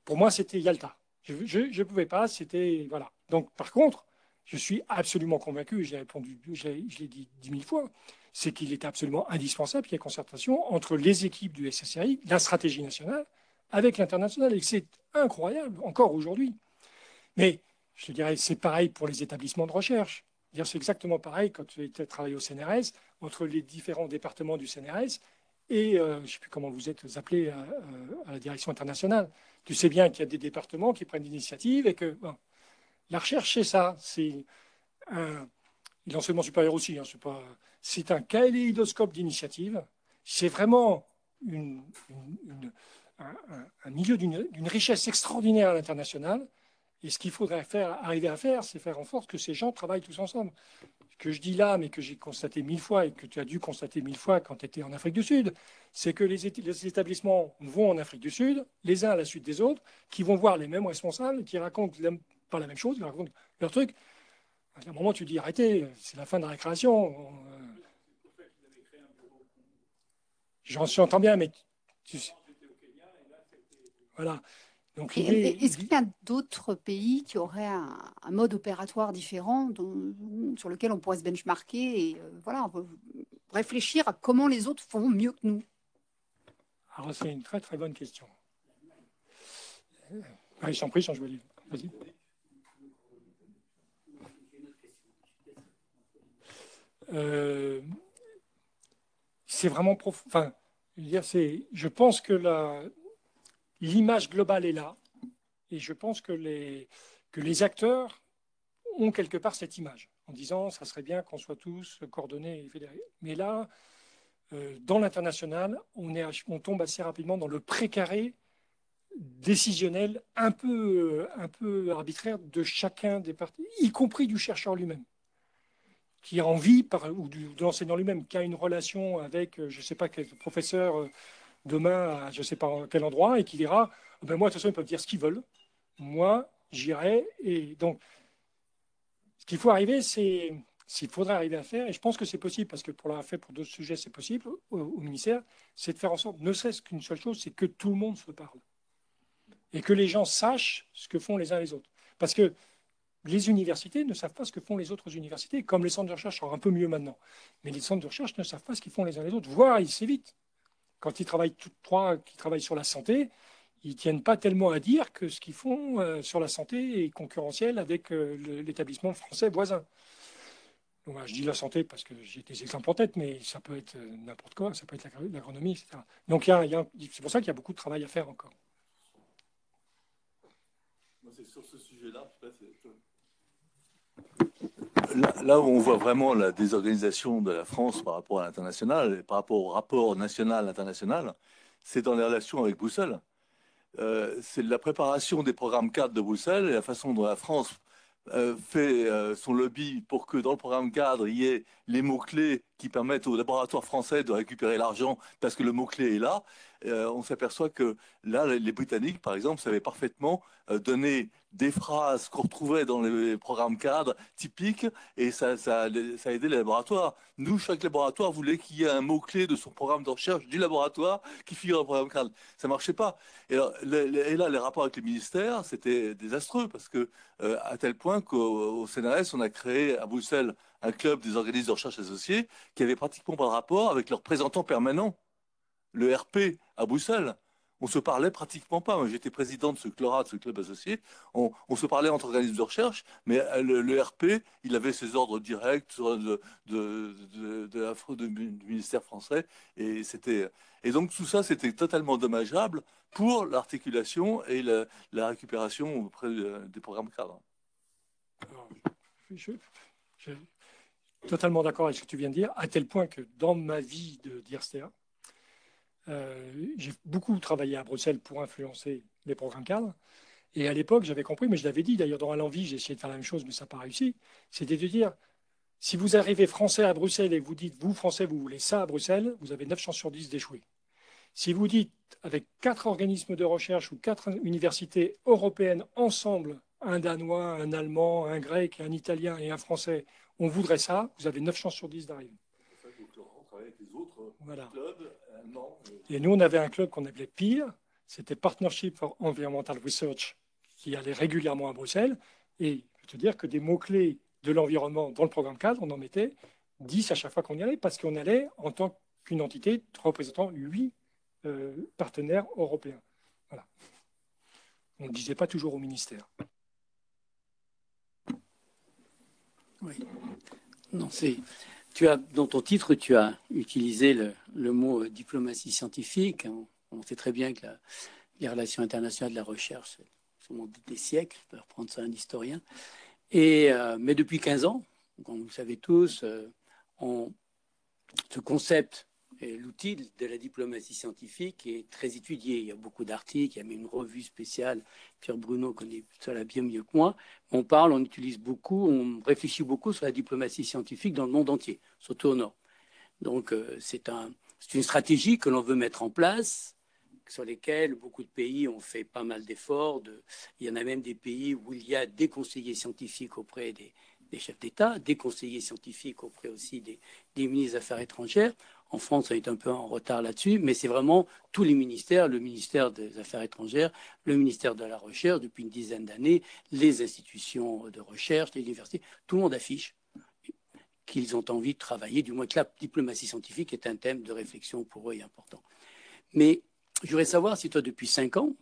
pour moi c'était Yalta. Je ne pouvais pas, c'était... Voilà. Donc par contre, je suis absolument convaincu, et je l'ai dit 10 000 fois, c'est qu'il était absolument indispensable qu'il y ait concertation entre les équipes du SSRI, la stratégie nationale, avec l'international, et c'est incroyable, encore aujourd'hui. Mais je te dirais, c'est pareil pour les établissements de recherche. C'est exactement pareil quand tu as travaillé au CNRS, entre les différents départements du CNRS et, je ne sais plus comment vous êtes appelé à la direction internationale. Tu sais bien qu'il y a des départements qui prennent l'initiative et que la recherche, c'est ça. C'est l'enseignement supérieur aussi. C'est un kaléidoscope d'initiatives. C'est vraiment un milieu d'une richesse extraordinaire à l'international. Et ce qu'il faudrait arriver à faire, c'est faire en sorte que ces gens travaillent tous ensemble. Ce que je dis là, mais que j'ai constaté 1000 fois et que tu as dû constater 1000 fois quand tu étais en Afrique du Sud, c'est que les établissements vont en Afrique du Sud, les uns à la suite des autres, qui vont voir les mêmes responsables, qui racontent pas la même chose, qui racontent leur truc. À un moment, tu dis arrêtez, c'est la fin de la récréation. J'entends bien, mais voilà. Est-ce qu'il y a d'autres pays qui auraient un mode opératoire différent sur lequel on pourrait se benchmarker et voilà, réfléchir à comment les autres font mieux que nous? Alors, c'est une très très bonne question. Allez, je t'en prie, change de livre. Vas-y. C'est vraiment profond. Enfin, je pense que l'image globale est là, et je pense que les acteurs ont quelque part cette image, en disant ça serait bien qu'on soit tous coordonnés et fédérés. Mais là, dans l'international, on tombe assez rapidement dans le précaré décisionnel un peu arbitraire de chacun des parties, y compris du chercheur lui-même, qui a envie, ou de l'enseignant lui-même, qui a une relation avec, je ne sais pas, quel professeur demain à je ne sais pas quel endroit, et qui dira moi, de toute façon, ils peuvent dire ce qu'ils veulent. Moi, j'irai. Et donc, ce qu'il faut arriver, c'est, s'il faudrait arriver à faire, et je pense que c'est possible, parce que pour l'avoir fait pour d'autres sujets, c'est possible au ministère, c'est de faire en sorte, ne serait-ce qu'une seule chose, c'est que tout le monde se parle. Et que les gens sachent ce que font les uns les autres. Parce que les universités ne savent pas ce que font les autres universités, comme les centres de recherche sont un peu mieux maintenant. Mais les centres de recherche ne savent pas ce qu'ils font les uns les autres, voire ils s'évitent. Quand ils travaillent tous trois, qui travaillent sur la santé, ils ne tiennent pas tellement à dire que ce qu'ils font sur la santé est concurrentiel avec l'établissement français voisin. Donc, voilà, je dis la santé parce que j'ai des exemples en tête, mais ça peut être n'importe quoi, ça peut être l'agronomie, etc. Donc c'est pour ça qu'il y a beaucoup de travail à faire encore. C'est sur ce sujet-là, là où on voit vraiment la désorganisation de la France par rapport à l'international et par rapport au rapport national-international, c'est dans les relations avec Bruxelles. C'est la préparation des programmes cadres de Bruxelles et la façon dont la France fait son lobby pour que dans le programme cadre, il y ait les mots-clés qui permettent aux laboratoires français de récupérer l'argent parce que le mot-clé est là. On s'aperçoit que là, les Britanniques, par exemple, savaient parfaitement donner des phrases qu'on retrouvait dans les programmes cadres typiques et ça a aidé les laboratoires. Nous, chaque laboratoire voulait qu'il y ait un mot-clé de son programme de recherche du laboratoire qui figure dans le programme cadre. Ça ne marchait pas. Et là, les rapports avec les ministères, c'était désastreux parce que à tel point qu'au CNRS, on a créé à Bruxelles un club des organismes de recherche associés qui avait pratiquement pas de rapport avec leurs représentants permanents, le RP à Bruxelles. On se parlait pratiquement pas. Moi, j'étais président de ce CLORA, de ce club associé. On se parlait entre organismes de recherche, mais le RP, il avait ses ordres directs du ministère français. Et donc, tout ça, c'était totalement dommageable pour l'articulation et la récupération auprès des programmes cadres. Alors, je suis totalement d'accord avec ce que tu viens de dire, à tel point que dans ma vie d'IRSTEA, j'ai beaucoup travaillé à Bruxelles pour influencer les programmes cadres. Et à l'époque, j'avais compris, mais je l'avais dit d'ailleurs dans l'envie, j'ai essayé de faire la même chose, mais ça n'a pas réussi. C'était de dire, si vous arrivez français à Bruxelles et vous dites, vous, français, vous voulez ça à Bruxelles, vous avez 9 chances sur 10 d'échouer. Si vous dites, avec 4 organismes de recherche ou 4 universités européennes ensemble, un Danois, un Allemand, un Grec, un Italien et un Français, on voudrait ça, vous avez 9 chances sur 10 d'arriver. Voilà. Et nous, on avait un club qu'on appelait PEER, c'était Partnership for Environmental Research, qui allait régulièrement à Bruxelles. Et je peux te dire que des mots-clés de l'environnement dans le programme cadre, on en mettait 10 à chaque fois qu'on y allait, parce qu'on allait en tant qu'une entité représentant 8 partenaires européens. Voilà. On ne le disait pas toujours au ministère. Oui. Non, dans ton titre, tu as utilisé le mot diplomatie scientifique. On sait très bien que les relations internationales de la recherche, c'est le monde des siècles, je peux reprendre ça un historien. Mais depuis 15 ans, comme vous le savez tous, ce concept et l'outil de la diplomatie scientifique est très étudié. Il y a beaucoup d'articles, il y a même une revue spéciale. Pierre Bruno connaît ça bien mieux que moi. On parle, on utilise beaucoup, on réfléchit beaucoup sur la diplomatie scientifique dans le monde entier, surtout au Nord. Donc, c'est une stratégie que l'on veut mettre en place, sur lesquelles beaucoup de pays ont fait pas mal d'efforts. Il y en a même des pays où il y a des conseillers scientifiques auprès des chefs d'État, des conseillers scientifiques auprès aussi des ministres des Affaires étrangères. En France, on est un peu en retard là-dessus, mais c'est vraiment tous les ministères, le ministère des Affaires étrangères, le ministère de la Recherche, depuis une dizaine d'années, les institutions de recherche, les universités, tout le monde affiche qu'ils ont envie de travailler, du moins que la diplomatie scientifique est un thème de réflexion pour eux et important. Mais je voudrais savoir si toi, depuis 5 ans,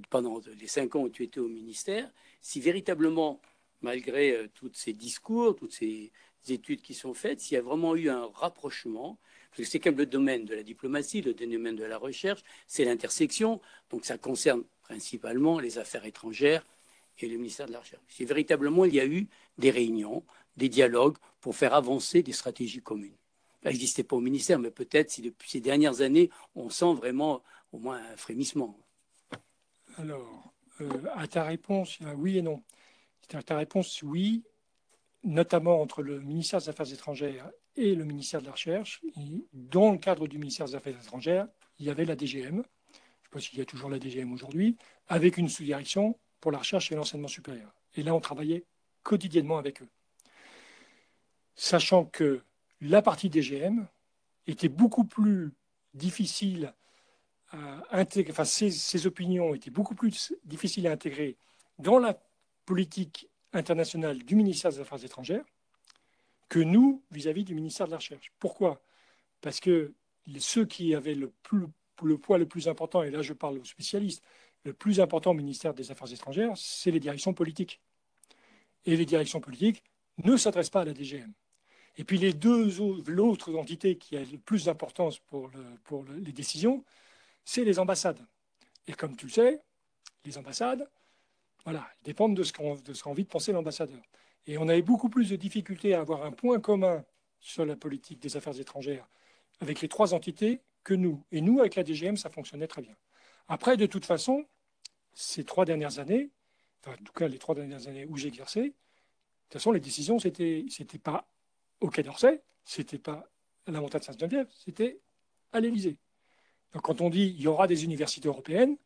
pendant les 5 ans où tu étais au ministère, si véritablement, malgré tous ces discours, toutes ces études qui sont faites, s'il y a vraiment eu un rapprochement, parce que c'est quand même le domaine de la diplomatie, le domaine de la recherche, c'est l'intersection, donc ça concerne principalement les affaires étrangères et le ministère de la Recherche. Si véritablement il y a eu des réunions, des dialogues pour faire avancer des stratégies communes. Ça n'existait pas au ministère, mais peut-être si depuis ces dernières années, on sent vraiment au moins un frémissement. Alors, à ta réponse, oui et non. À ta réponse, oui, notamment entre le ministère des Affaires étrangères et le ministère de la Recherche. Et dans le cadre du ministère des Affaires étrangères, il y avait la DGM, je ne sais pas s'il y a toujours la DGM aujourd'hui, avec une sous-direction pour la recherche et l'enseignement supérieur. Et là, on travaillait quotidiennement avec eux. Sachant que la partie DGM était beaucoup plus difficile à intégrer, enfin, ces opinions étaient beaucoup plus difficiles à intégrer dans la politique internationale du ministère des Affaires étrangères que nous vis-à-vis du ministère de la Recherche. Pourquoi? Parce que ceux qui avaient le poids le plus important, et là je parle aux spécialistes, le plus important au ministère des Affaires étrangères, c'est les directions politiques. Et les directions politiques ne s'adressent pas à la DGM. Et puis l'autre entité qui a le plus d'importance pour les décisions, c'est les ambassades. Et comme tu le sais, les ambassades, voilà, dépendent de ce qu'a envie de penser l'ambassadeur. Et on avait beaucoup plus de difficultés à avoir un point commun sur la politique des affaires étrangères avec les trois entités que nous. Et nous, avec la DGM, ça fonctionnait très bien. Après, de toute façon, ces 3 dernières années, enfin, en tout cas les 3 dernières années où j'ai exercé, de toute façon, les décisions, c'était pas au Quai d'Orsay, c'était pas à la montagne Sainte-Geneviève, c'était à l'Élysée. Donc, quand on dit il y aura des universités européennes,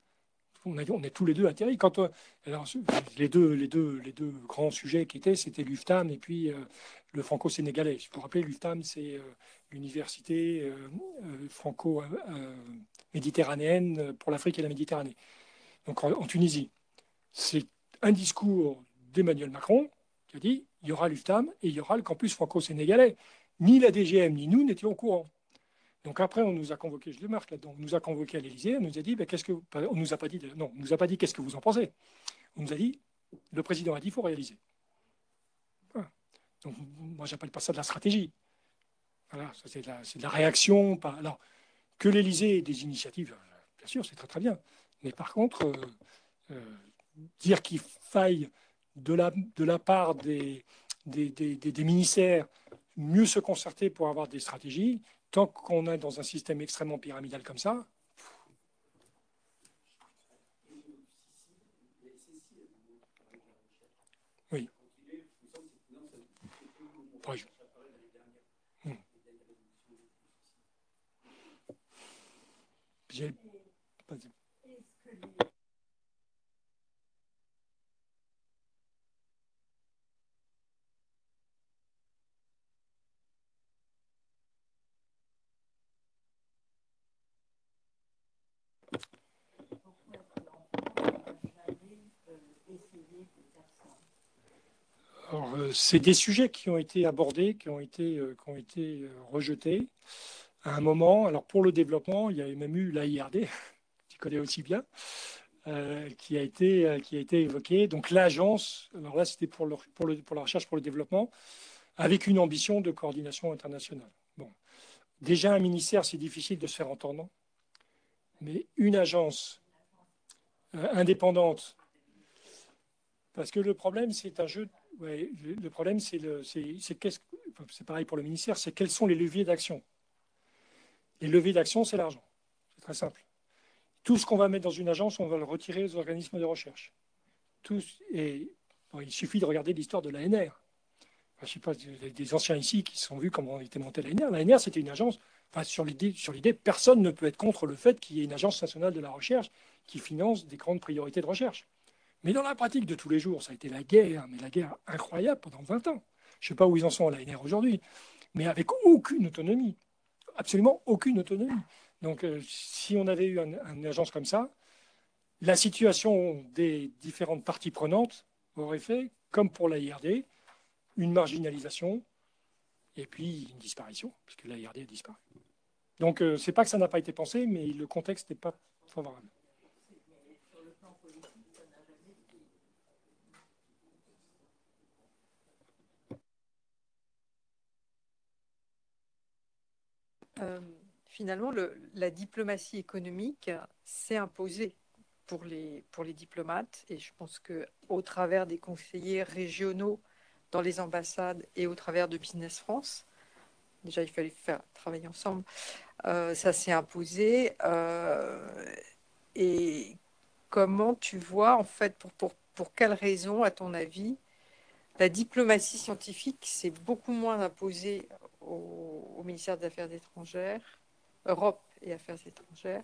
on est tous les deux atterris. Alors, les deux grands sujets qui étaient, c'était l'UFTAM et puis le franco-sénégalais. Je peux rappeler, l'UFTAM, c'est l'université franco-méditerranéenne pour l'Afrique et la Méditerranée. Donc en Tunisie. C'est un discours d'Emmanuel Macron qui a dit il y aura l'UFTAM et il y aura le campus franco-sénégalais. Ni la DGM ni nous n'étions au courant. Donc après, on nous a convoqués, je le marque là-dedans, on nous a convoqués à l'Élysée, on nous a dit, on nous a pas dit, non, on nous a pas dit qu'est-ce que vous en pensez. On nous a dit, le président a dit, il faut réaliser. Voilà. Donc moi, j'appelle pas ça de la stratégie. Voilà, ça, c'est de la réaction. Alors, que l'Élysée ait des initiatives, bien sûr, c'est très très bien. Mais par contre, dire qu'il faille de la part des ministères mieux se concerter pour avoir des stratégies, tant qu'on est dans un système extrêmement pyramidal comme ça. Oui. J'ai... Alors, c'est des sujets qui ont été abordés, qui ont été rejetés à un moment. Alors pour le développement, il y avait même eu l'AIRD, tu connais aussi bien, qui a été évoqué. Donc l'agence, alors là c'était pour la recherche pour le développement, avec une ambition de coordination internationale. Bon. Déjà un ministère, c'est difficile de se faire entendre, mais une agence indépendante, parce que le problème c'est un jeu. Ouais, le problème c'est pareil pour le ministère, c'est quels sont les leviers d'action. Les leviers d'action, c'est l'argent. C'est très simple. Tout ce qu'on va mettre dans une agence, on va le retirer aux organismes de recherche. Il suffit de regarder l'histoire de l'ANR. Enfin, je ne sais pas, des anciens ici qui se sont vus comment était montée l'ANR. L'ANR, c'était une agence. Enfin, sur l'idée, personne ne peut être contre le fait qu'il y ait une agence nationale de la recherche qui finance des grandes priorités de recherche. Mais dans la pratique de tous les jours, ça a été la guerre, mais la guerre incroyable pendant 20 ans. Je ne sais pas où ils en sont à l'ANR aujourd'hui, mais avec aucune autonomie. Absolument aucune autonomie. Donc, si on avait eu une agence comme ça, la situation des différentes parties prenantes aurait fait, comme pour l'AIRD, une marginalisation et puis une disparition, puisque l'AIRD a disparu. Donc, ce n'est pas que ça n'a pas été pensé, mais le contexte n'est pas favorable. Finalement, la diplomatie économique s'est imposée pour les diplomates et je pense qu'au travers des conseillers régionaux dans les ambassades et au travers de Business France, déjà il fallait faire travailler ensemble, ça s'est imposé. Et comment tu vois, en fait, pour quelles raisons, à ton avis, la diplomatie scientifique s'est beaucoup moins imposée au ministère des Affaires étrangères, Europe et Affaires étrangères.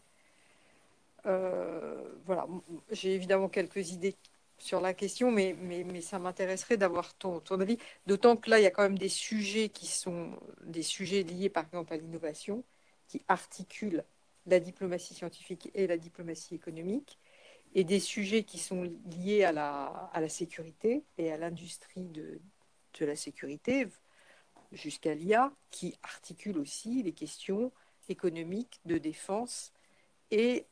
Voilà, j'ai évidemment quelques idées sur la question, mais ça m'intéresserait d'avoir ton avis. D'autant que là, il y a quand même des sujets qui sont des sujets liés, par exemple, à l'innovation, qui articulent la diplomatie scientifique et la diplomatie économique, et des sujets qui sont liés à la sécurité et à l'industrie de la sécurité, jusqu'à l'IA, qui articulent aussi les questions économiques, de défense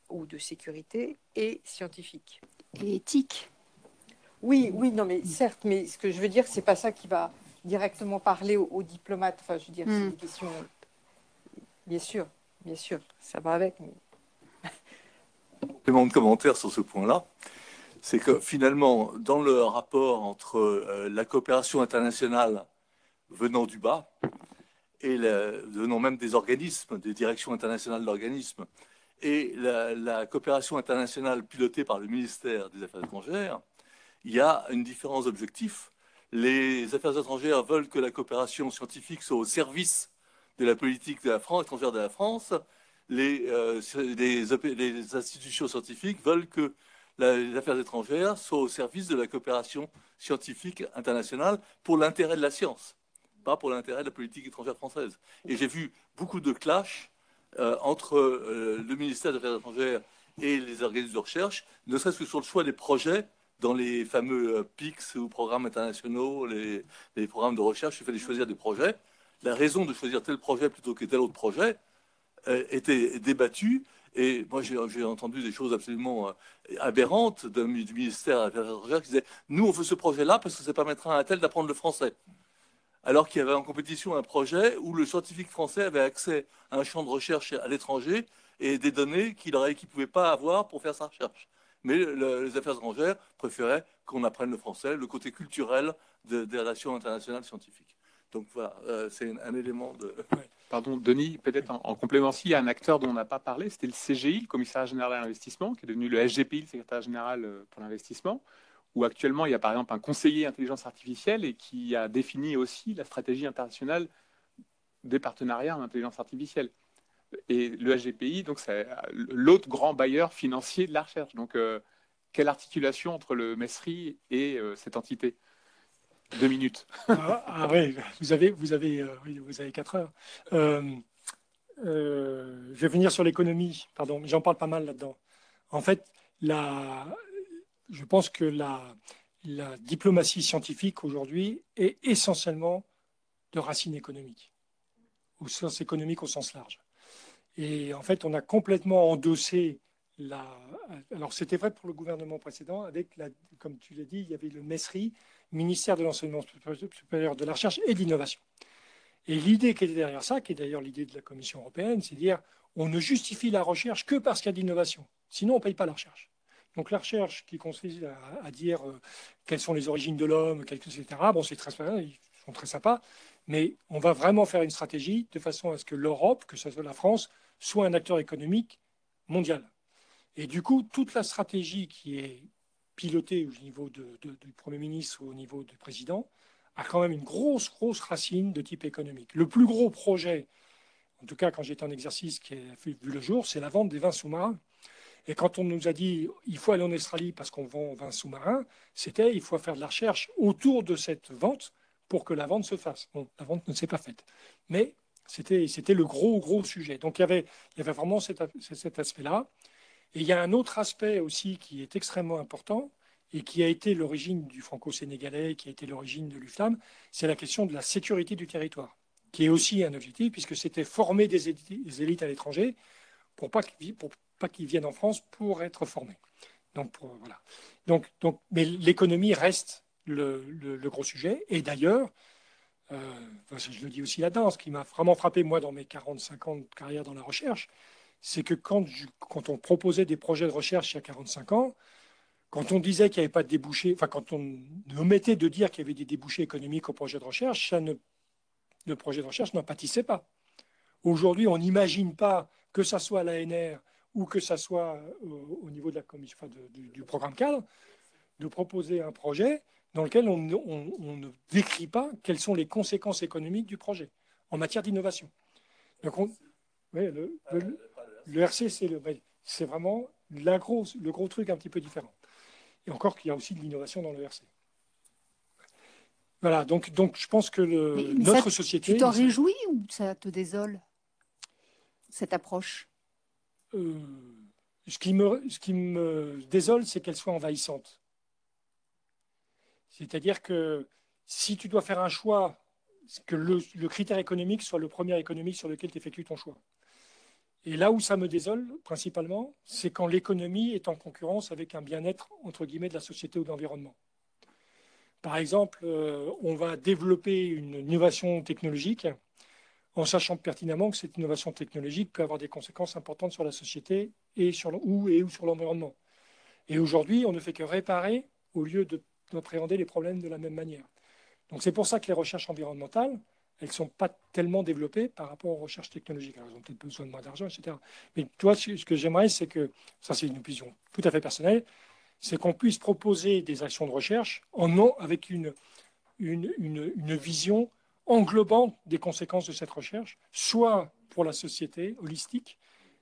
ou de sécurité et scientifiques. Et éthique. Oui, non, mais certes, mais ce que je veux dire, c'est pas ça qui va directement parler aux diplomates. Enfin, je veux dire, c'est des questions. Bien sûr, ça va avec. Mais... Complément de commentaire sur ce point-là, c'est que finalement, dans le rapport entre la coopération internationale venant du bas et venant même des organismes, des directions internationales d'organismes, et la coopération internationale pilotée par le ministère des Affaires étrangères, il y a une différence d'objectif. Les affaires étrangères veulent que la coopération scientifique soit au service de la politique de la France, étrangère de la France. Les institutions scientifiques veulent que les affaires étrangères soient au service de la coopération scientifique internationale pour l'intérêt de la science, pas pour l'intérêt de la politique étrangère française. Et j'ai vu beaucoup de clashs entre le ministère des Affaires étrangères et les organismes de recherche, ne serait-ce que sur le choix des projets dans les fameux PICS ou programmes internationaux, les programmes de recherche. Il fallait choisir des projets. La raison de choisir tel projet plutôt que tel autre projet était débattue. Et moi, j'ai entendu des choses absolument aberrantes du ministère des Affaires étrangères qui disaient « Nous, on veut ce projet-là parce que ça permettra à un tel d'apprendre le français ». Alors qu'il y avait en compétition un projet où le scientifique français avait accès à un champ de recherche à l'étranger et des données qu'il ne pouvait pas avoir pour faire sa recherche. Mais les affaires étrangères préféraient qu'on apprenne le français, le côté culturel des relations internationales scientifiques. Donc voilà, c'est un élément de... Pardon, Denis, peut-être en complément, il y a un acteur dont on n'a pas parlé, c'était le CGI, le Commissariat général à l'investissement, qui est devenu le SGPI, le secrétaire général pour l'investissement, où actuellement il y a par exemple un conseiller intelligence artificielle et qui a défini aussi la stratégie internationale des partenariats en intelligence artificielle. Et le SGPI, donc c'est l'autre grand bailleur financier de la recherche. Donc, quelle articulation entre le MESRI et cette entité? 2 minutes. Oui, vous avez 4 heures. Je vais venir sur l'économie, pardon, mais j'en parle pas mal là-dedans. En fait, je pense que la diplomatie scientifique aujourd'hui est essentiellement de racines économiques, au sens économique au sens large. Et en fait, on a complètement endossé alors, c'était vrai pour le gouvernement précédent, comme tu l'as dit, il y avait le MESRI, ministère de l'Enseignement supérieur, de la Recherche et de l'Innovation. Et l'idée qui était derrière ça, qui est d'ailleurs l'idée de la Commission européenne, c'est de dire on ne justifie la recherche que parce qu'il y a de l'innovation. Sinon, on ne paye pas la recherche. Donc la recherche qui consiste à dire quelles sont les origines de l'homme, etc., bon, c'est très sympa, ils sont très sympas, mais on va vraiment faire une stratégie de façon à ce que l'Europe, que ce soit la France, soit un acteur économique mondial. Et du coup, toute la stratégie qui est pilotée au niveau du Premier ministre ou au niveau du président a quand même une grosse racine de type économique. Le plus gros projet, en tout cas quand j'étais en exercice, qui a vu le jour, c'est la vente des vins sous-marins. Et quand on nous a dit il faut aller en Australie parce qu'on vend vins sous-marins, c'était il faut faire de la recherche autour de cette vente pour que la vente se fasse. Bon, la vente ne s'est pas faite. Mais c'était le gros sujet. Donc il y avait vraiment cet aspect-là. Et il y a un autre aspect aussi qui est extrêmement important et qui a été l'origine du franco-sénégalais, qui a été l'origine de l'UFLAM, c'est la question de la sécurité du territoire, qui est aussi un objectif, puisque c'était former des élites à l'étranger pour pas qu'ils viennent en France pour être formés. Donc, voilà. Mais l'économie reste le gros sujet. Et d'ailleurs, je le dis aussi là-dedans, ce qui m'a vraiment frappé, moi, dans mes 45 ans de carrière dans la recherche, c'est que quand on proposait des projets de recherche il y a 45 ans, quand on disait qu'il n'y avait pas de débouchés, enfin quand on omettait de dire qu'il y avait des débouchés économiques au projet de recherche, le projet de recherche n'en pâtissait pas. Aujourd'hui, on n'imagine pas que ça soit à l'ANR ou que ça soit au niveau de la commission, du programme cadre, de proposer un projet dans lequel on ne décrit pas quelles sont les conséquences économiques du projet en matière d'innovation. Donc, le RC, c'est vraiment le gros truc un petit peu différent. Et encore qu'il y a aussi de l'innovation dans l'ERC. Voilà, donc je pense que notre société... Tu t'en réjouis ou ça te désole, cette approche? Ce qui me désole, c'est qu'elle soit envahissante. C'est-à-dire que si tu dois faire un choix, que le critère économique soit le premier économique sur lequel tu effectues ton choix. Et là où ça me désole, principalement, c'est quand l'économie est en concurrence avec un bien-être, entre guillemets, de la société ou de l'environnement. Par exemple, on va développer une innovation technologique en sachant pertinemment que cette innovation technologique peut avoir des conséquences importantes sur la société et sur l'environnement. Et aujourd'hui, on ne fait que réparer au lieu d'appréhender les problèmes de la même manière. Donc c'est pour ça que les recherches environnementales, elles ne sont pas tellement développées par rapport aux recherches technologiques. Alors, elles ont peut-être besoin de moins d'argent, etc. Mais toi, ce que j'aimerais, c'est que, ça c'est une opinion tout à fait personnelle, c'est qu'on puisse proposer des actions de recherche avec une vision englobant des conséquences de cette recherche, soit pour la société holistique,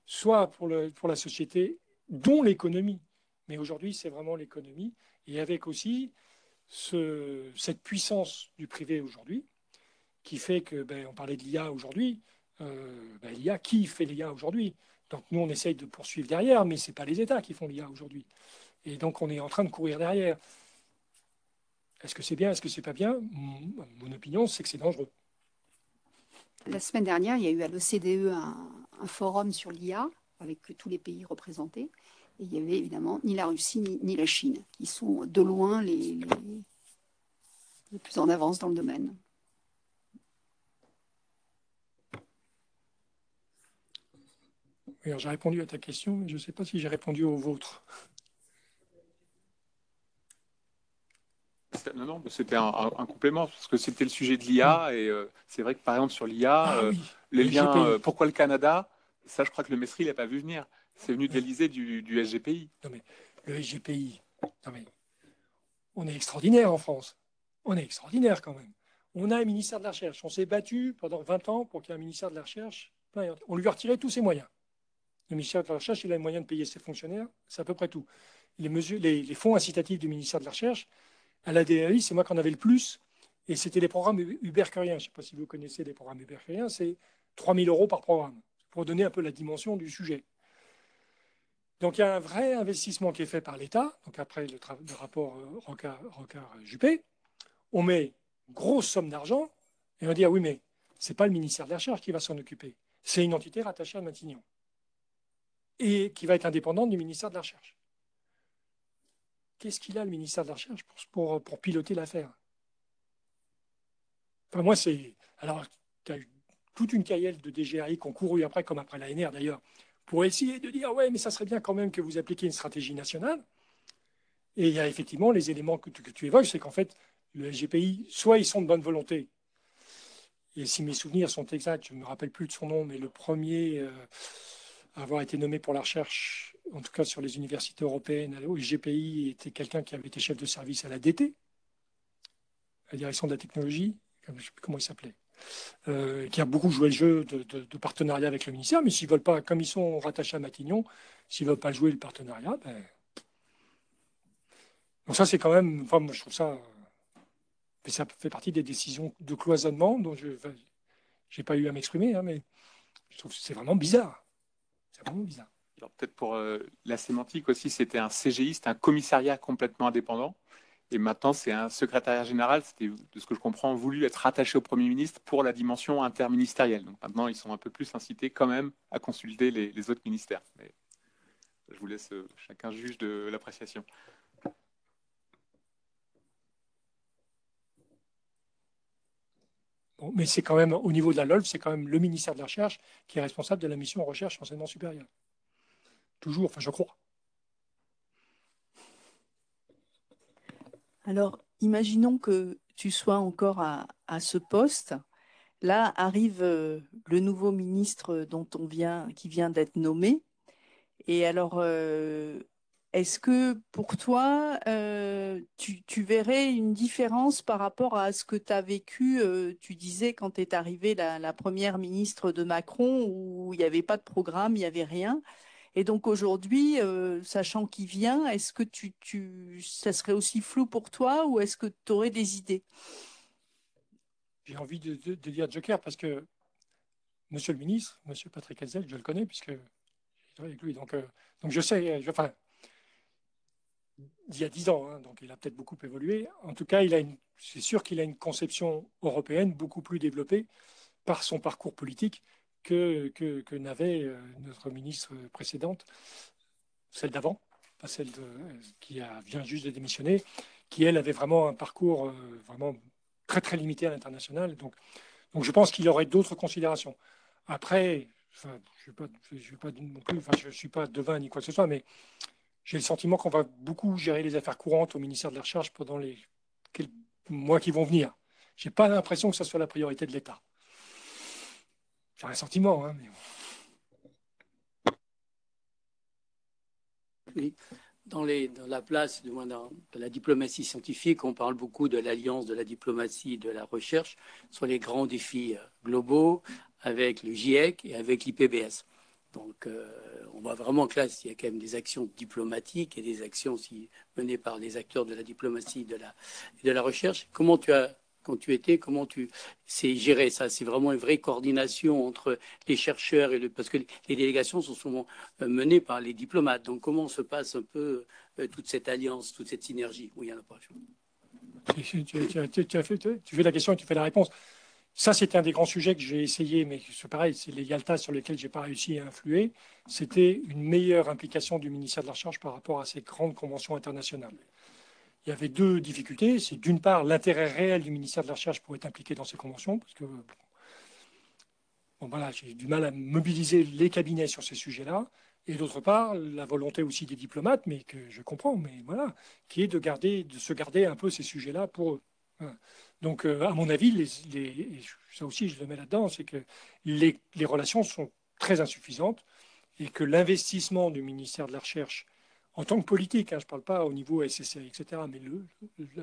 soit pour la société dont l'économie. Mais aujourd'hui, c'est vraiment l'économie, et avec aussi cette puissance du privé aujourd'hui, qui fait que, on parlait de l'IA aujourd'hui, l'IA, qui fait l'IA aujourd'hui? Donc nous, on essaye de poursuivre derrière, mais ce n'est pas les États qui font l'IA aujourd'hui. Et donc, on est en train de courir derrière. Est-ce que c'est bien? Est-ce que c'est pas bien? Mon opinion, c'est que c'est dangereux. La semaine dernière, il y a eu à l'OCDE un forum sur l'IA avec tous les pays représentés. Et il y avait évidemment ni la Russie ni la Chine, qui sont de loin les plus en avance dans le domaine. Oui, j'ai répondu à ta question, mais je ne sais pas si j'ai répondu aux vôtres. Non, c'était un complément, parce que c'était le sujet de l'IA, et c'est vrai que par exemple sur l'IA, les liens, pourquoi le Canada, ça je crois que le MESRI ne l'a pas vu venir. C'est venu de l'Élysée du SGPI. Non mais le SGPI, on est extraordinaire en France. On est extraordinaire quand même. On a un ministère de la Recherche. On s'est battu pendant 20 ans pour qu'il y ait un ministère de la Recherche. On lui a retiré tous ses moyens. Le ministère de la Recherche, il a les moyens de payer ses fonctionnaires. C'est à peu près tout. Les fonds incitatifs du ministère de la Recherche, à la DRI, c'est moi qui en avais le plus. Et c'était les programmes Uber-Curien. Je ne sais pas si vous connaissez les programmes Uber-Curien. C'est 3 000 € par programme, pour donner un peu la dimension du sujet. Donc il y a un vrai investissement qui est fait par l'État. Donc après le rapport Rocard-Juppé, on met une grosse somme d'argent et on dit, ah oui, mais ce n'est pas le ministère de la Recherche qui va s'en occuper. C'est une entité rattachée à Matignon et qui va être indépendante du ministère de la Recherche. Qu'est-ce qu'il a, le ministère de la Recherche, pour piloter l'affaire? Enfin, moi, c'est... Alors, tu as eu toute une cahier de DGRI qui ont couru après, comme après l'ANR d'ailleurs, pour essayer de dire, ouais, mais ça serait bien quand même que vous appliquiez une stratégie nationale. Et il y a effectivement les éléments que tu évoques, c'est qu'en fait, le SGPI, soit ils sont de bonne volonté, et si mes souvenirs sont exacts, je ne me rappelle plus de son nom, mais le premier à avoir été nommé pour la recherche, en tout cas sur les universités européennes, au SGPI, était quelqu'un qui avait été chef de service à la DT, la direction de la technologie, je ne sais plus comment il s'appelait, qui a beaucoup joué le jeu de partenariat avec le ministère, mais s'ils veulent pas, comme ils sont rattachés à Matignon, s'ils ne veulent pas jouer le partenariat, donc ça c'est quand même, enfin moi je trouve ça, ça fait partie des décisions de cloisonnement dont je n'ai pas eu à m'exprimer, hein, mais je trouve que c'est vraiment bizarre. C'est vraiment bizarre. Alors peut-être pour la sémantique aussi, c'était un CGI, c'était un commissariat complètement indépendant. Et maintenant, c'est un secrétariat général, c'était, de ce que je comprends, voulu être rattaché au Premier ministre pour la dimension interministérielle. Donc maintenant, ils sont un peu plus incités quand même à consulter les autres ministères. Mais je vous laisse, chacun juge de l'appréciation. Bon, mais c'est quand même, au niveau de la LOLF, c'est quand même le ministère de la Recherche qui est responsable de la mission recherche et enseignement supérieur. Toujours, enfin je crois. Alors, imaginons que tu sois encore à ce poste. Là arrive le nouveau ministre qui vient d'être nommé. Et alors, est-ce que pour toi, tu verrais une différence par rapport à ce que tu as vécu, tu disais, quand tu es arrivée la première ministre de Macron, où il n'y avait pas de programme, il n'y avait rien. Et donc aujourd'hui, sachant qui vient, est-ce que ça serait aussi flou pour toi ou est-ce que tu aurais des idées? J'ai envie de dire Joker parce que Monsieur le ministre, Monsieur Patrick Hetzel, je le connais puisque j'ai travaillé avec lui. Donc je sais, enfin, il y a 10 ans, hein, donc il a peut-être beaucoup évolué. En tout cas, c'est sûr qu'il a une conception européenne beaucoup plus développée par son parcours politique que n'avait notre ministre précédente, celle d'avant, pas qui vient juste de démissionner, qui, elle, avait vraiment un parcours vraiment très, très limité à l'international. Donc je pense qu'il y aurait d'autres considérations. Après, enfin, je ne suis pas devin ni quoi que ce soit, mais j'ai le sentiment qu'on va beaucoup gérer les affaires courantes au ministère de la Recherche pendant les quelques mois qui vont venir. Je n'ai pas l'impression que ce soit la priorité de l'État. J'ai un sentiment, hein, mais... Oui. Dans la place, du moins de la diplomatie scientifique, on parle beaucoup de l'alliance de la diplomatie et de la recherche sur les grands défis globaux avec le GIEC et avec l'IPBES. Donc, on voit vraiment que là, il y a quand même des actions diplomatiques et des actions aussi menées par les acteurs de la diplomatie et de la recherche. Quand tu étais, comment tu sais gérer ça? C'est vraiment une vraie coordination entre les chercheurs parce que les délégations sont souvent menées par les diplomates. Donc, comment se passe un peu toute cette alliance, toute cette synergie? Oui, il n'y en a pas. Tu fais la question et tu fais la réponse. Ça, c'était un des grands sujets que j'ai essayé, mais c'est pareil, c'est les Yalta sur lesquels je n'ai pas réussi à influer. C'était une meilleure implication du ministère de la Recherche par rapport à ces grandes conventions internationales. Il y avait deux difficultés. C'est d'une part l'intérêt réel du ministère de la Recherche pour être impliqué dans ces conventions, parce que voilà, j'ai du mal à mobiliser les cabinets sur ces sujets-là. Et d'autre part, la volonté aussi des diplomates, mais que je comprends, mais voilà, qui est de se garder un peu ces sujets-là pour eux. Voilà. Donc, à mon avis, ça aussi, je le mets là-dedans, c'est que les relations sont très insuffisantes et que l'investissement du ministère de la Recherche en tant que politique, hein, je ne parle pas au niveau SSA, etc., mais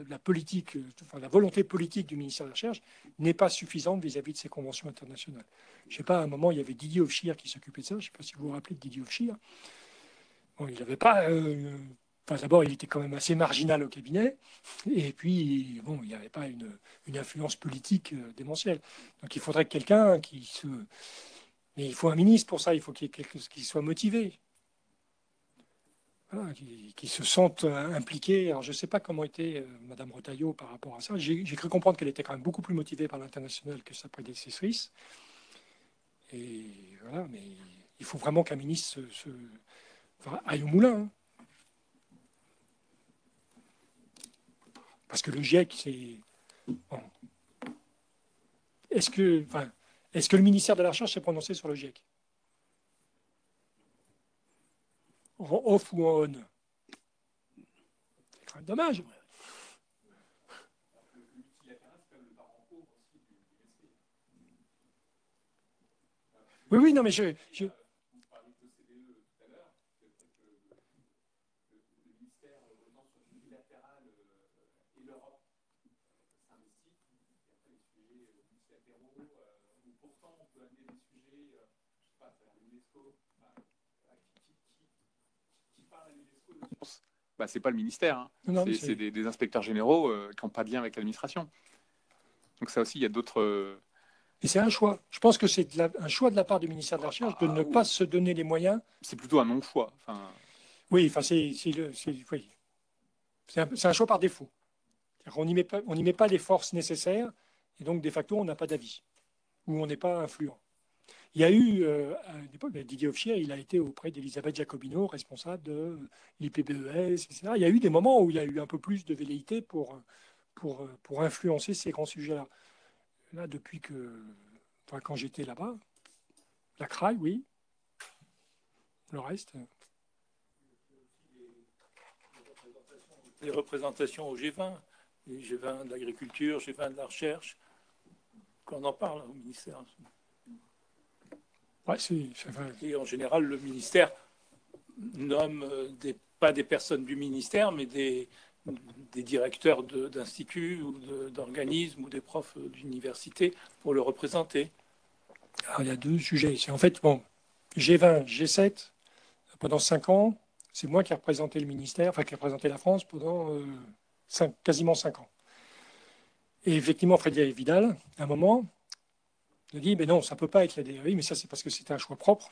la politique, enfin, la volonté politique du ministère de la Recherche n'est pas suffisante vis-à-vis de ces conventions internationales. Je ne sais pas, à un moment, il y avait Didier Ofshir qui s'occupait de ça. Je ne sais pas si vous vous rappelez de Didier Ofshir. Bon, il n'avait pas... d'abord, il était quand même assez marginal au cabinet, et puis, bon, il n'y avait pas une influence politique démentielle. Donc, il faudrait quelqu'un Mais il faut un ministre pour ça, il faut qu'il y ait quelqu'un qui soit motivé. Voilà, qui se sentent impliqués. Alors, je ne sais pas comment était Mme Retailleau par rapport à ça. J'ai cru comprendre qu'elle était quand même beaucoup plus motivée par l'international que sa prédécessrice. Et voilà, mais il faut vraiment qu'un ministre aille au moulin. Hein. Parce que le GIEC, c'est... Bon. Est-ce que le ministère de la Recherche s'est prononcé sur le GIEC? En off ou en on? C'est quand même dommage. Oui, non, mais je... C'est pas le ministère, hein. C'est des inspecteurs généraux qui n'ont pas de lien avec l'administration. Donc ça aussi, il y a d'autres... Et c'est un choix. Je pense que c'est un choix de la part du ministère de la Recherche de ne pas se donner les moyens. C'est plutôt un non-choix. Oui, c'est un choix par défaut. On n'y met pas les forces nécessaires et donc, de facto, on n'a pas d'avis ou on n'est pas influent. Il y a eu, à l'époque, Didier Ofshir, il a été auprès d'Elisabeth Jacobino, responsable de l'IPBES, etc. Il y a eu des moments où il y a eu un peu plus de velléité pour influencer ces grands sujets-là. Là, depuis quand j'étais là-bas, la CRAI, oui. Le reste... Les représentations au G20, les G20 de l'agriculture, G20 de la recherche, qu'on en parle au ministère. Ouais, et en général, le ministère nomme pas des personnes du ministère, mais des directeurs d'instituts ou d'organismes ou des profs d'université pour le représenter. Alors, il y a deux sujets. C'est en fait, G20, G7, pendant 5 ans, c'est moi qui ai représenté le ministère, enfin qui ai représenté la France pendant quasiment 5 ans. Et effectivement, Frédéric Vidal, à un moment, nous dit, mais non, ça ne peut pas être la DRI, mais ça c'est parce que c'était un choix propre.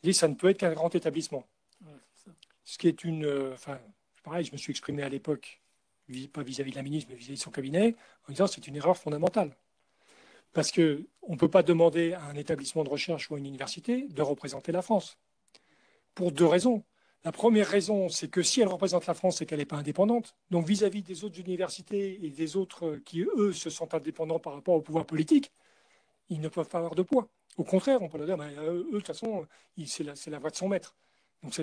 Il dit, ça ne peut être qu'un grand établissement. Ce qui est enfin, pareil, je me suis exprimé à l'époque, pas vis-à-vis de la ministre, mais vis-à-vis de son cabinet, en disant que c'est une erreur fondamentale. Parce qu'on ne peut pas demander à un établissement de recherche ou à une université de représenter la France. Pour 2 raisons. La première raison, c'est que si elle représente la France, c'est qu'elle n'est pas indépendante. Donc vis-à-vis des autres universités et des autres qui, eux, se sentent indépendants par rapport au pouvoir politique, ils ne peuvent pas avoir de poids. Au contraire, on peut leur dire, eux, de toute façon, c'est la voix de son maître. Donc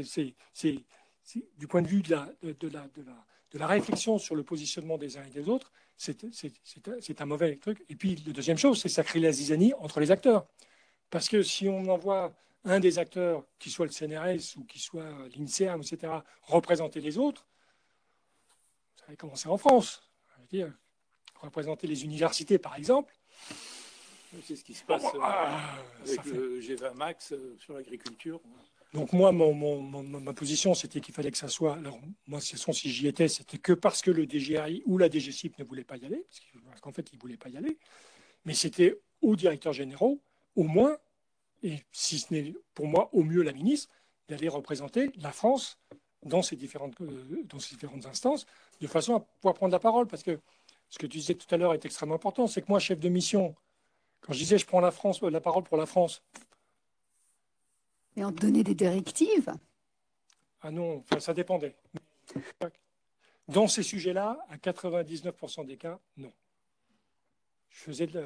du point de vue de la réflexion sur le positionnement des uns et des autres, c'est un mauvais truc. Et puis, la deuxième chose, c'est que ça crée la zizanie entre les acteurs. Parce que si on envoie un des acteurs, qui soit le CNRS ou qui soit l'INSERM, etc., représenter les autres, ça va commencer en France. Je veux dire, représenter les universités, par exemple. C'est ce qui se passe avec le G20 Max sur l'agriculture. Donc moi, ma position, c'était qu'il fallait que ça soit... Alors moi, si j'y étais, c'était que parce que le DGRI ou la DGCIP ne voulait pas y aller, parce qu'en fait, ils ne voulaient pas y aller. Mais c'était aux directeurs généraux, au moins, et si ce n'est pour moi au mieux la ministre, d'aller représenter la France dans ces différentes instances, de façon à pouvoir prendre la parole. Parce que ce que tu disais tout à l'heure est extrêmement important, c'est que moi, chef de mission, quand je disais je prends la parole pour la France... Mais on te donnait des directives? Ah non, enfin, ça dépendait. Dans ces sujets-là, à 99% des cas, non.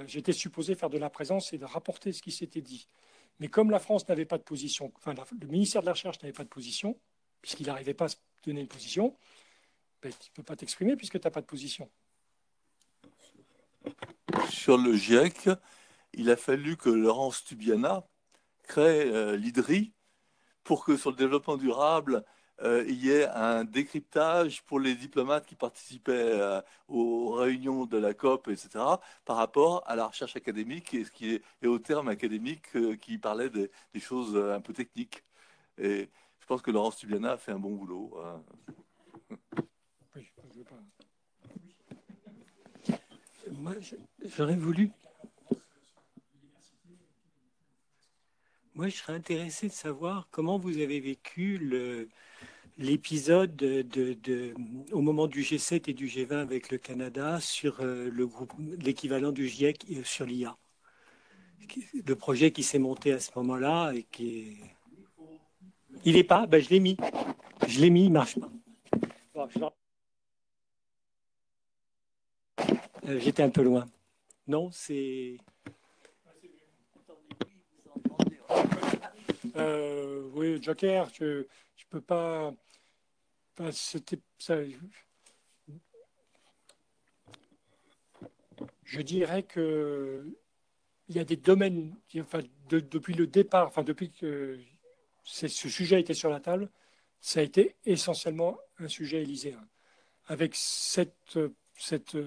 J'étais supposé faire de la présence et de rapporter ce qui s'était dit. Mais comme la France n'avait pas de position, enfin le ministère de la Recherche n'avait pas de position, puisqu'il n'arrivait pas à se donner une position, ben, tu ne peux pas t'exprimer puisque tu n'as pas de position. Sur le GIEC, il a fallu que Laurence Tubiana crée l'IDRI pour que sur le développement durable, il y ait un décryptage pour les diplomates qui participaient aux réunions de la COP, etc., par rapport à la recherche académique et aux termes académiques qui parlaient des choses un peu techniques. Et je pense que Laurence Tubiana a fait un bon boulot. Oui, je veux pas. Moi, j'aurais voulu... Moi, je serais intéressé de savoir comment vous avez vécu l'épisode au moment du G7 et du G20 avec le Canada sur l'équivalent du GIEC sur l'IA. Le projet qui s'est monté à ce moment-là et qui est... Il n'est pas, ben, je l'ai mis. Il ne marche pas. Bon, j'étais un peu loin. Non, c'est... Oui, Joker, je peux pas. Enfin, je dirais que il y a des domaines, enfin, depuis le départ, enfin, depuis que ce sujet était sur la table, ça a été essentiellement un sujet élyséen, avec cette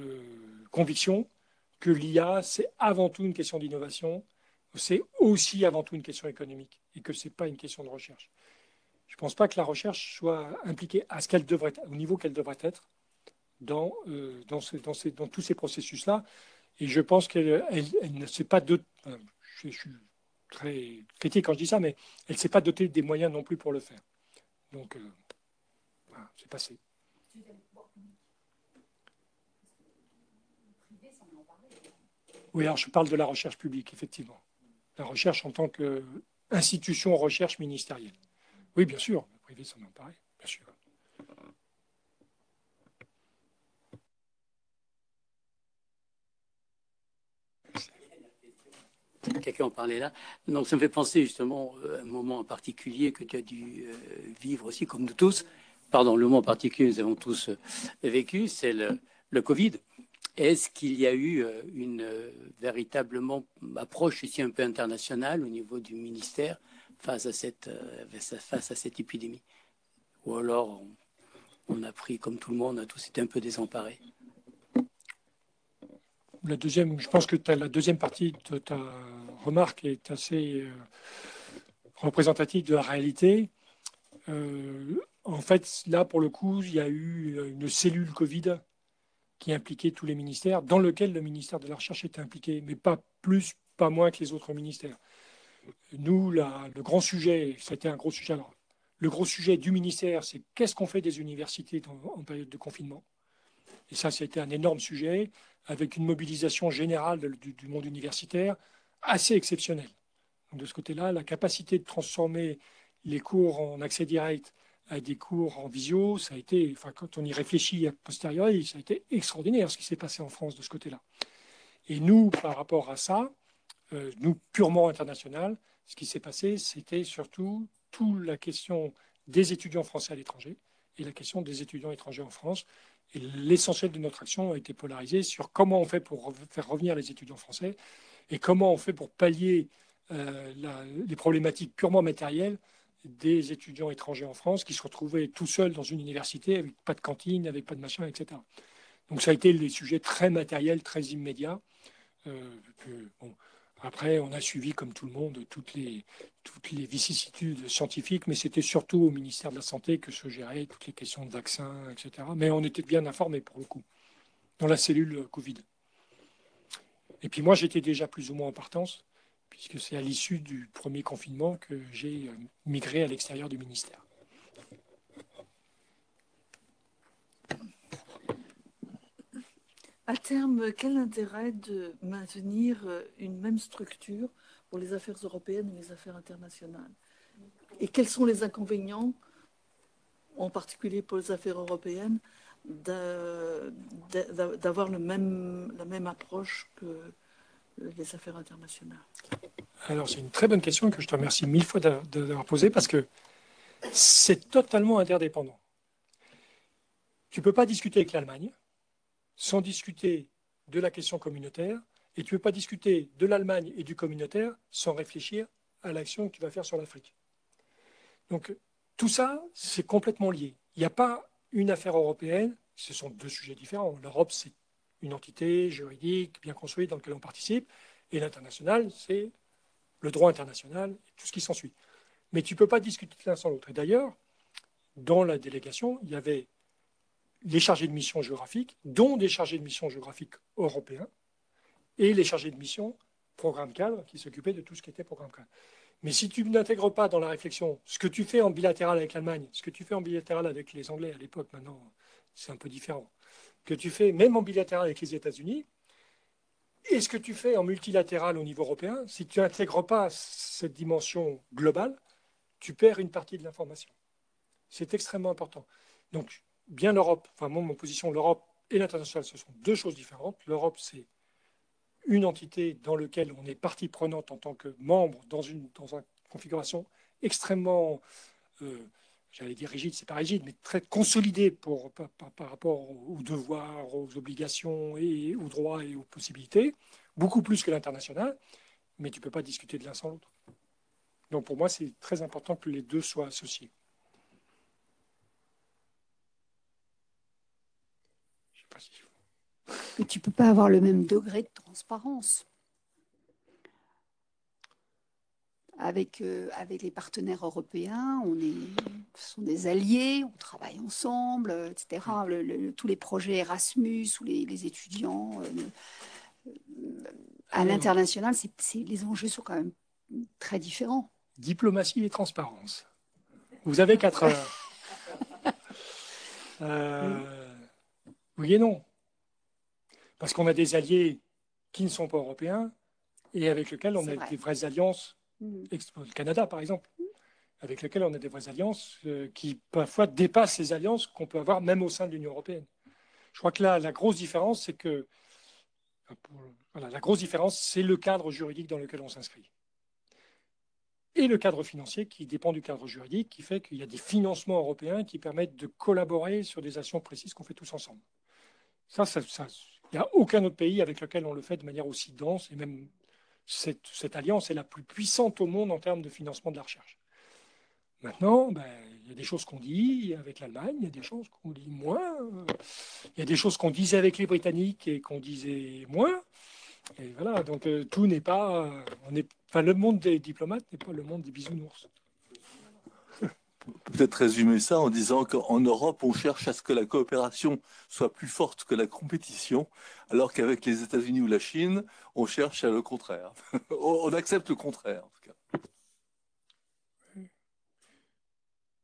conviction que l'IA, c'est avant tout une question d'innovation, c'est aussi avant tout une question économique et que ce n'est pas une question de recherche. Je ne pense pas que la recherche soit impliquée à ce qu'elle devrait, au niveau qu'elle devrait être dans tous ces processus-là. Et je pense qu'elle ne s'est pas dotée, je suis très critique quand je dis ça, mais elle ne s'est pas dotée des moyens non plus pour le faire. Donc, voilà, c'est passé. Oui, alors je parle de la recherche publique, effectivement. La recherche en tant qu'institution recherche ministérielle. Oui, bien sûr, le privé s'en emparer, bien sûr. Quelqu'un en parlait là. Donc ça me fait penser justement à un moment en particulier que tu as dû vivre aussi, comme nous tous. Pardon, le moment en particulier que nous avons tous vécu, c'est le Covid. Est-ce qu'il y a eu une véritablement approche ici un peu internationale au niveau du ministère face à cette épidémie? Ou alors on a pris, comme tout le monde, on a tous été un peu désemparés? Je pense que la deuxième partie de ta remarque est assez représentative de la réalité. En fait, là, pour le coup, il y a eu une cellule Covid qui impliquait tous les ministères, dans lequel le ministère de la Recherche était impliqué, mais pas plus, pas moins que les autres ministères. Nous, le grand sujet, c'était un gros sujet. Alors, le gros sujet du ministère, c'est qu'est-ce qu'on fait des universités en période de confinement. Et ça a été un énorme sujet, avec une mobilisation générale du monde universitaire assez exceptionnelle. Donc, de ce côté-là, la capacité de transformer les cours en accès direct à des cours en visio, ça a été, enfin, quand on y réfléchit a posteriori, ça a été extraordinaire ce qui s'est passé en France de ce côté-là. Et nous, par rapport à ça, nous, purement international, ce qui s'est passé, c'était surtout toute la question des étudiants français à l'étranger et la question des étudiants étrangers en France. Et l'essentiel de notre action a été polarisé sur comment on fait pour faire revenir les étudiants français et comment on fait pour pallier les problématiques purement matérielles des étudiants étrangers en France qui se retrouvaient tout seuls dans une université avec pas de cantine, avec pas de machin, etc. Donc ça a été des sujets très matériels, très immédiats. Bon, après, on a suivi, comme tout le monde, toutes les vicissitudes scientifiques, mais c'était surtout au ministère de la Santé que se géraient toutes les questions de vaccins, etc. Mais on était bien informés, pour le coup, dans la cellule Covid. Et puis moi, j'étais déjà plus ou moins en partance, puisque c'est à l'issue du premier confinement que j'ai migré à l'extérieur du ministère. À terme, quel intérêt de maintenir une même structure pour les affaires européennes et les affaires internationales? Et quels sont les inconvénients, en particulier pour les affaires européennes, d'avoir la même approche que les affaires internationales? Alors, c'est une très bonne question que je te remercie mille fois d'avoir posée parce que c'est totalement interdépendant. Tu ne peux pas discuter avec l'Allemagne sans discuter de la question communautaire et tu ne peux pas discuter de l'Allemagne et du communautaire sans réfléchir à l'action que tu vas faire sur l'Afrique. Donc, tout ça, c'est complètement lié. Il n'y a pas une affaire européenne, ce sont deux sujets différents. L'Europe, c'est une entité juridique bien construite dans laquelle on participe, et l'international, c'est le droit international, et tout ce qui s'ensuit. Mais tu ne peux pas discuter de l'un sans l'autre. Et d'ailleurs, dans la délégation, il y avait les chargés de mission géographiques, dont des chargés de mission géographiques européens, et les chargés de mission programme cadre, qui s'occupaient de tout ce qui était programme cadre. Mais si tu n'intègres pas dans la réflexion ce que tu fais en bilatéral avec l'Allemagne, ce que tu fais en bilatéral avec les Anglais à l'époque, maintenant c'est un peu différent, que tu fais même en bilatéral avec les États-Unis, et ce que tu fais en multilatéral au niveau européen, si tu n'intègres pas cette dimension globale, tu perds une partie de l'information. C'est extrêmement important. Donc, bien l'Europe, enfin moi, mon position, l'Europe et l'international, ce sont deux choses différentes. L'Europe, c'est une entité dans laquelle on est partie prenante en tant que membre dans une configuration extrêmement, j'allais dire rigide, c'est pas rigide, mais très consolidée par rapport aux devoirs, aux obligations et aux droits et aux possibilités, beaucoup plus que l'international, mais tu ne peux pas discuter de l'un sans l'autre. Donc pour moi, c'est très important que les deux soient associés. Je sais pas si... Et tu ne peux pas avoir le même degré de transparence. Avec les partenaires européens, ce sont des alliés, on travaille ensemble, etc. Tous les projets Erasmus ou les étudiants à l'international, les enjeux sont quand même très différents. Diplomatie et transparence. Vous avez 4 heures. Oui et non. Parce qu'on a des alliés qui ne sont pas européens et avec lesquels on a des vraies alliances. Le Canada, par exemple, avec lequel on a des vraies alliances qui parfois dépassent les alliances qu'on peut avoir même au sein de l'Union européenne. Je crois que là, la grosse différence, c'est que la grosse différence, c'est le cadre juridique dans lequel on s'inscrit. Et le cadre financier qui dépend du cadre juridique, qui fait qu'il y a des financements européens qui permettent de collaborer sur des actions précises qu'on fait tous ensemble. Ça, il n'y a aucun autre pays avec lequel on le fait de manière aussi dense et même cette alliance est la plus puissante au monde en termes de financement de la recherche. Maintenant, il y a des choses qu'on dit avec l'Allemagne, il y a des choses qu'on dit moins, il y a des choses qu'on disait avec les Britanniques et qu'on disait moins. Et voilà, donc tout n'est pas... le monde des diplomates n'est pas le monde des bisounours. peut peut-être résumer ça en disant qu'en Europe, on cherche à ce que la coopération soit plus forte que la compétition, alors qu'avec les États-Unis ou la Chine, on cherche à le contraire. On accepte le contraire, en tout cas.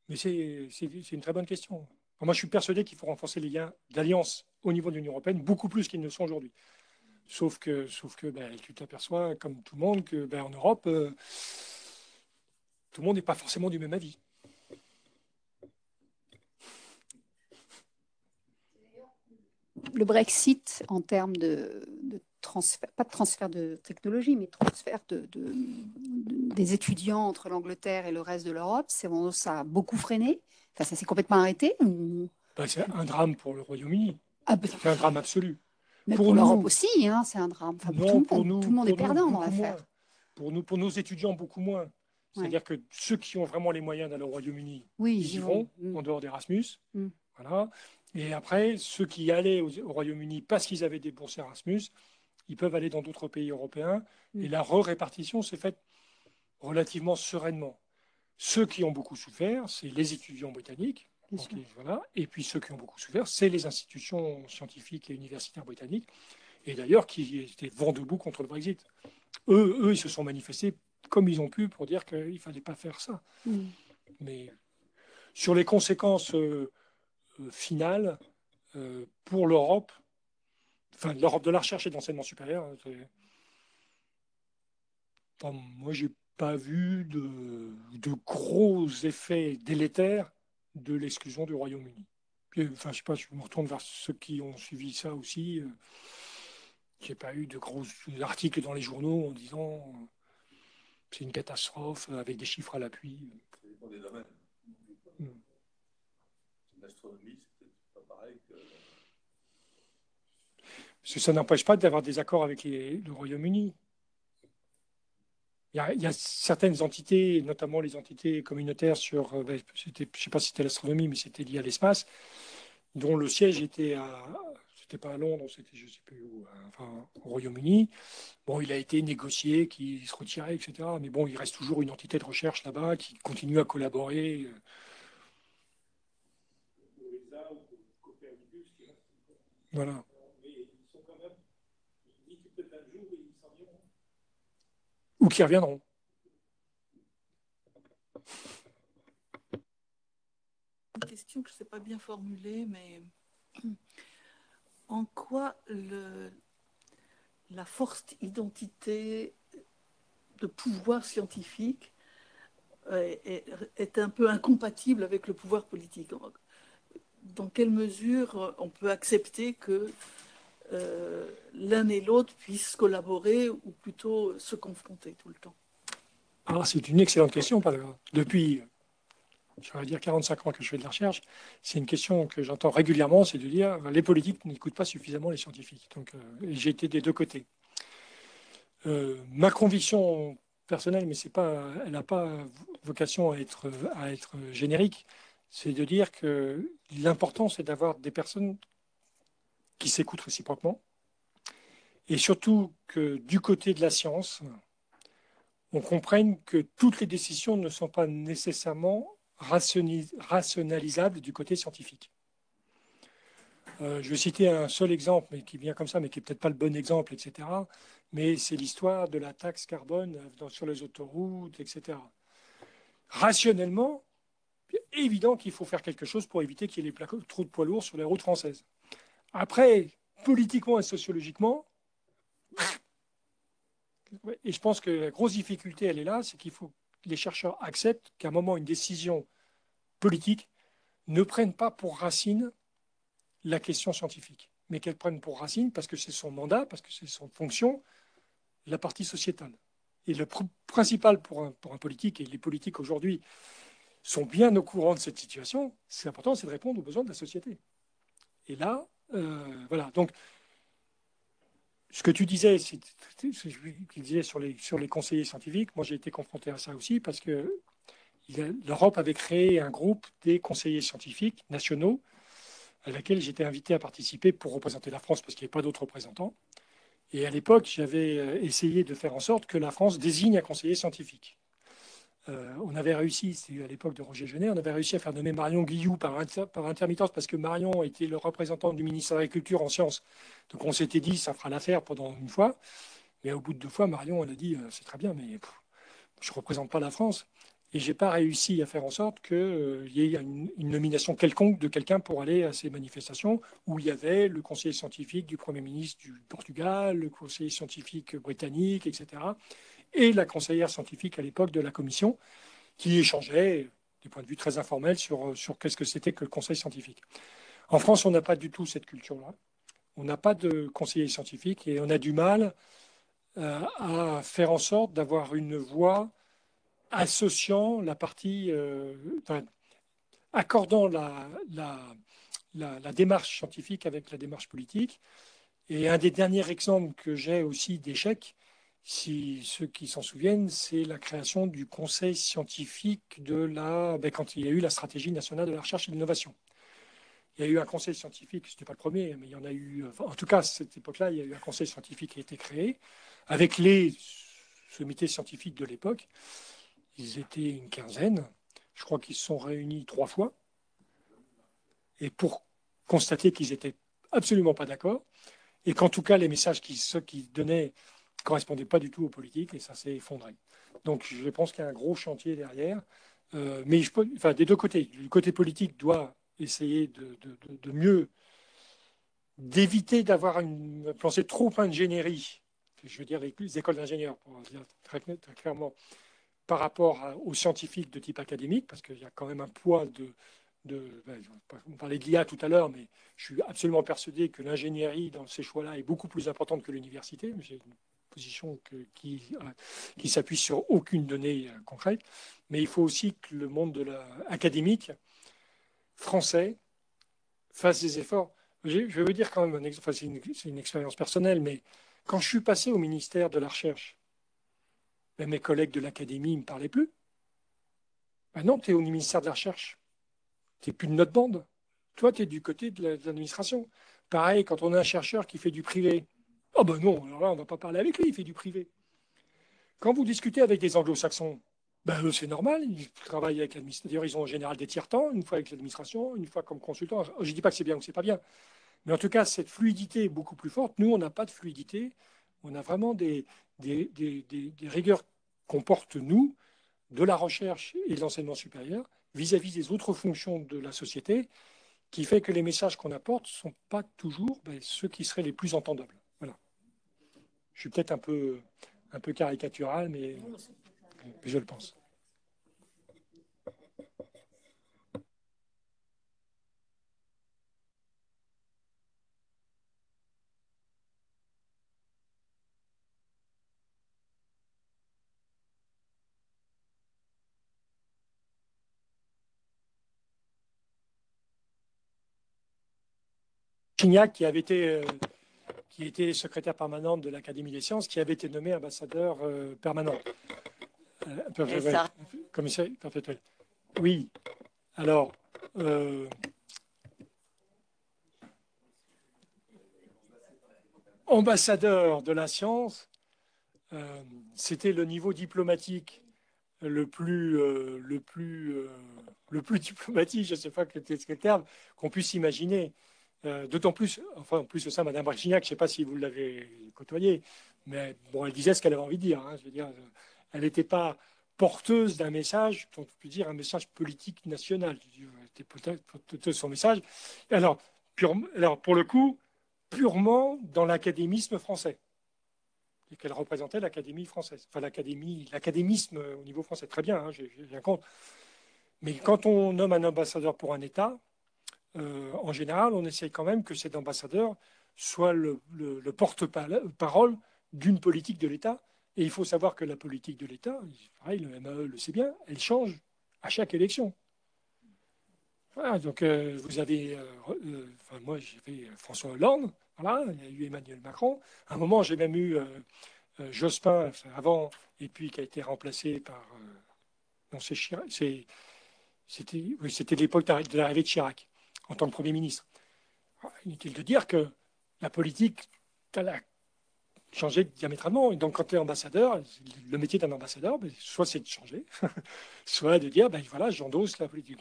Mais c'est une très bonne question. Moi, je suis persuadé qu'il faut renforcer les liens d'alliance au niveau de l'Union européenne, beaucoup plus qu'ils ne sont aujourd'hui. Sauf que tu t'aperçois, comme tout le monde, que en Europe, tout le monde n'est pas forcément du même avis. Le Brexit, en termes de transfert, pas de transfert de technologie, mais transfert des étudiants entre l'Angleterre et le reste de l'Europe, ça a beaucoup freiné. Enfin, ça s'est complètement arrêté. C'est un drame pour le Royaume-Uni. C'est un drame absolu. Mais pour l'Europe aussi, hein, c'est un drame. Enfin, non, tout le monde est perdant dans l'affaire. Pour nos étudiants, beaucoup moins. C'est-à-dire que ceux qui ont vraiment les moyens d'aller au Royaume-Uni, ils y vont, en dehors d'Erasmus. Voilà. Et après, ceux qui allaient au Royaume-Uni parce qu'ils avaient des bourses Erasmus, ils peuvent aller dans d'autres pays européens. Et la répartition s'est faite relativement sereinement. Ceux qui ont beaucoup souffert, c'est les étudiants britanniques. Voilà. Et puis ceux qui ont beaucoup souffert, c'est les institutions scientifiques et universitaires britanniques. Et d'ailleurs, qui étaient vent debout contre le Brexit. Eux, ils se sont manifestés comme ils ont pu pour dire qu'il ne fallait pas faire ça. Mais sur les conséquences finales pour l'Europe, enfin l'Europe de la recherche et de l'enseignement supérieur, moi, je n'ai pas vu de gros effets délétères de l'exclusion du Royaume-Uni. Enfin, je sais pas, je me retourne vers ceux qui ont suivi ça aussi. J'ai pas eu de gros articles dans les journaux en disant c'est une catastrophe avec des chiffres à l'appui. Ça dépend des domaines. L'astronomie, c'est peut-être pas pareil que... Parce que ça n'empêche pas d'avoir des accords avec le Royaume-Uni. Il y a certaines entités, notamment les entités communautaires je ne sais pas si c'était l'astronomie, mais c'était lié à l'espace, dont le siège était c'était pas à Londres, c'était je ne sais plus où, enfin, au Royaume-Uni. Bon, il a été négocié, qu'il se retirait, etc. Mais bon, il reste toujours une entité de recherche là-bas qui continue à collaborer. Voilà. Ou qui reviendront. Une question que je ne sais pas bien formuler, mais en quoi la forte identité de pouvoir scientifique est un peu incompatible avec le pouvoir politique? Dans quelle mesure on peut accepter que l'un et l'autre puissent collaborer ou plutôt se confronter tout le temps? Alors, c'est une excellente question. Depuis, je vais dire 45 ans que je fais de la recherche, c'est une question que j'entends régulièrement, c'est de dire les politiques n'écoutent pas suffisamment les scientifiques. Donc, j'ai été des deux côtés. Ma conviction personnelle, mais elle n'a pas vocation à être générique, c'est de dire que l'important, c'est d'avoir des personnes qui s'écoutent réciproquement, et surtout que du côté de la science, on comprenne que toutes les décisions ne sont pas nécessairement rationalisables du côté scientifique. Je vais citer un seul exemple, mais qui vient comme ça, mais qui n'est peut-être pas le bon exemple, etc. Mais c'est l'histoire de la taxe carbone sur les autoroutes, etc. Rationnellement, c'est évident qu'il faut faire quelque chose pour éviter qu'il y ait trop de poids lourds sur les routes françaises. Après, politiquement et sociologiquement, et je pense que la grosse difficulté, elle est là, c'est qu'il faut que les chercheurs acceptent qu'à un moment, une décision politique ne prenne pas pour racine la question scientifique, mais qu'elle prenne pour racine, parce que c'est son mandat, parce que c'est son fonction, la partie sociétale. Et le principal pour un politique, et les politiques aujourd'hui sont bien au courant de cette situation, c'est important, c'est de répondre aux besoins de la société. Et là, voilà. Donc, ce que tu disais, sur les conseillers scientifiques, moi j'ai été confronté à ça aussi, parce que l'Europe avait créé un groupe des conseillers scientifiques nationaux, à laquelle j'étais invité à participer pour représenter la France, parce qu'il n'y avait pas d'autres représentants. Et à l'époque, j'avais essayé de faire en sorte que la France désigne un conseiller scientifique. On avait réussi, c'est à l'époque de Roger Genet, on avait réussi à faire nommer Marion Guilloux par intermittence parce que Marion était le représentant du ministre de l'Agriculture en sciences. Donc on s'était dit, ça fera l'affaire pendant une fois. Mais au bout de 2 fois, Marion, elle a dit, c'est très bien, mais je ne représente pas la France. Et je n'ai pas réussi à faire en sorte qu'il y ait une nomination quelconque de quelqu'un pour aller à ces manifestations où il y avait le conseiller scientifique du Premier ministre du Portugal, le conseiller scientifique britannique, etc. Et la conseillère scientifique à l'époque de la Commission qui échangeaient des points de vue très informels sur qu'est-ce que c'était que le conseil scientifique. En France, on n'a pas du tout cette culture-là. On n'a pas de conseiller scientifique et on a du mal à faire en sorte d'avoir une voix associant la partie, accordant la démarche scientifique avec la démarche politique. Et un des derniers exemples que j'ai aussi d'échec, si ceux qui s'en souviennent, c'est la création du conseil scientifique quand il y a eu la stratégie nationale de la recherche et de l'innovation. Il y a eu un conseil scientifique, ce n'était pas le premier, mais il y en a eu, en tout cas à cette époque-là, il y a eu un conseil scientifique qui a été créé avec les comités scientifiques de l'époque. Ils étaient une quinzaine. Je crois qu'ils se sont réunis 3 fois. Et pour constater qu'ils n'étaient absolument pas d'accord. Et qu'en tout cas, les messages qu'ils donnaient ne correspondaient pas du tout aux politiques. Et ça s'est effondré. Donc, je pense qu'il y a un gros chantier derrière. Mais des 2 côtés. Le côté politique doit essayer de mieux, d'éviter d'avoir une pensée trop ingénierie. Je veux dire, les écoles d'ingénieurs, pour dire très clairement, par rapport aux scientifiques de type académique, parce qu'il y a quand même un poids on parlait de l'IA tout à l'heure, mais je suis absolument persuadé que l'ingénierie dans ces choix-là est beaucoup plus importante que l'université. J'ai une position qui s'appuie sur aucune donnée concrète. Mais il faut aussi que le monde académique français fasse des efforts. Je vais vous dire quand même, c'est une expérience personnelle, mais quand je suis passé au ministère de la Recherche, mes collègues de l'académie ne me parlaient plus. Non, tu es au ministère de la Recherche. Tu n'es plus de notre bande. Toi, tu es du côté de l'administration. Pareil, quand on a un chercheur qui fait du privé. Oh ben non, alors là, on ne va pas parler avec lui, il fait du privé. Quand vous discutez avec des anglo-saxons, eux, c'est normal, ils travaillent avec l'administration. D'ailleurs, ils ont en général des tiers-temps, une fois avec l'administration, une fois comme consultant. Je ne dis pas que c'est bien ou que ce n'est pas bien. Mais en tout cas, cette fluidité est beaucoup plus forte. Nous, on n'a pas de fluidité. On a vraiment des rigueurs qu'on porte, nous, de la recherche et de l'enseignement supérieur, vis-à-vis des autres fonctions de la société, qui fait que les messages qu'on apporte ne sont pas toujours ceux qui seraient les plus entendables. Voilà. Je suis peut-être un peu caricatural, mais je le pense. Chignac, qui était secrétaire permanente de l'Académie des sciences, qui avait été nommé ambassadeur permanent. Commissaire perpétuel. Oui. Alors, ambassadeur de la science, c'était le niveau diplomatique le plus diplomatique, je ne sais pas quel est le terme, qu'on puisse imaginer. D'autant plus, en plus de ça, Mme Brechignac, je ne sais pas si vous l'avez côtoyée, mais bon, elle disait ce qu'elle avait envie de dire. Je veux dire, elle n'était pas porteuse d'un message, on peut dire un message politique national. Elle était peut-être porteuse de son message. Alors, pour le coup, purement dans l'académisme français. Et qu'elle représentait l'Académie française. Enfin, l'académisme au niveau français. Très bien, j'ai bien compte. Mais quand on nomme un ambassadeur pour un État, en général, on essaye quand même que cet ambassadeur soit le porte-parole d'une politique de l'État. Et il faut savoir que la politique de l'État, pareil, le MAE le sait bien, elle change à chaque élection. Voilà, donc vous avez, moi j'ai fait François Hollande, voilà, il y a eu Emmanuel Macron. À un moment, j'ai même eu Jospin avant, et puis qui a été remplacé par. Non, c'était l'époque de l'arrivée de Chirac en tant que Premier ministre. Inutile de dire que la politique, changer diamétralement. Et donc, quand tu es ambassadeur, le métier d'un ambassadeur, ben, soit c'est de changer, soit de dire, ben voilà, j'endosse la politique.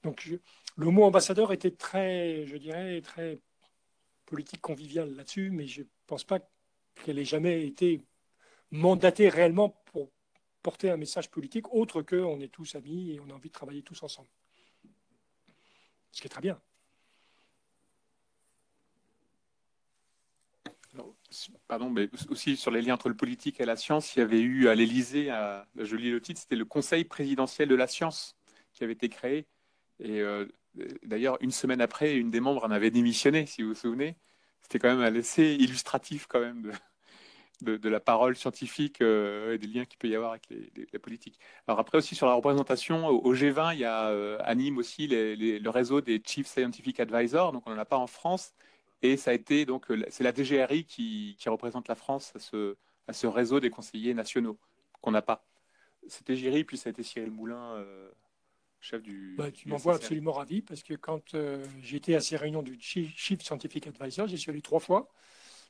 Donc, le mot ambassadeur était très, je dirais, très politique conviviale là-dessus, mais je ne pense pas qu'elle ait jamais été mandatée réellement pour porter un message politique autre qu'on est tous amis et on a envie de travailler tous ensemble. Ce qui est très bien. Alors, pardon, mais aussi sur les liens entre le politique et la science, il y avait eu à l'Élysée, je lis le titre, c'était le Conseil présidentiel de la science qui avait été créé. Et d'ailleurs, une semaine après, une des membres en avait démissionné, si vous vous souvenez. C'était quand même assez illustratif quand même de la parole scientifique et des liens qu'il peut y avoir avec la politique. Alors après aussi sur la représentation, au G20, il y a anime aussi le réseau des Chief Scientific Advisors, donc on n'en a pas en France. Et ça a été donc c'est la DGRI qui représente la France à ce réseau des conseillers nationaux qu'on n'a pas. C'était DGRI, puis ça a été Cyril Moulin, chef du. Tu m'envoies absolument ravi parce que quand j'étais à ces réunions du Chief Scientific Advisor, j'y suis allé 3 fois.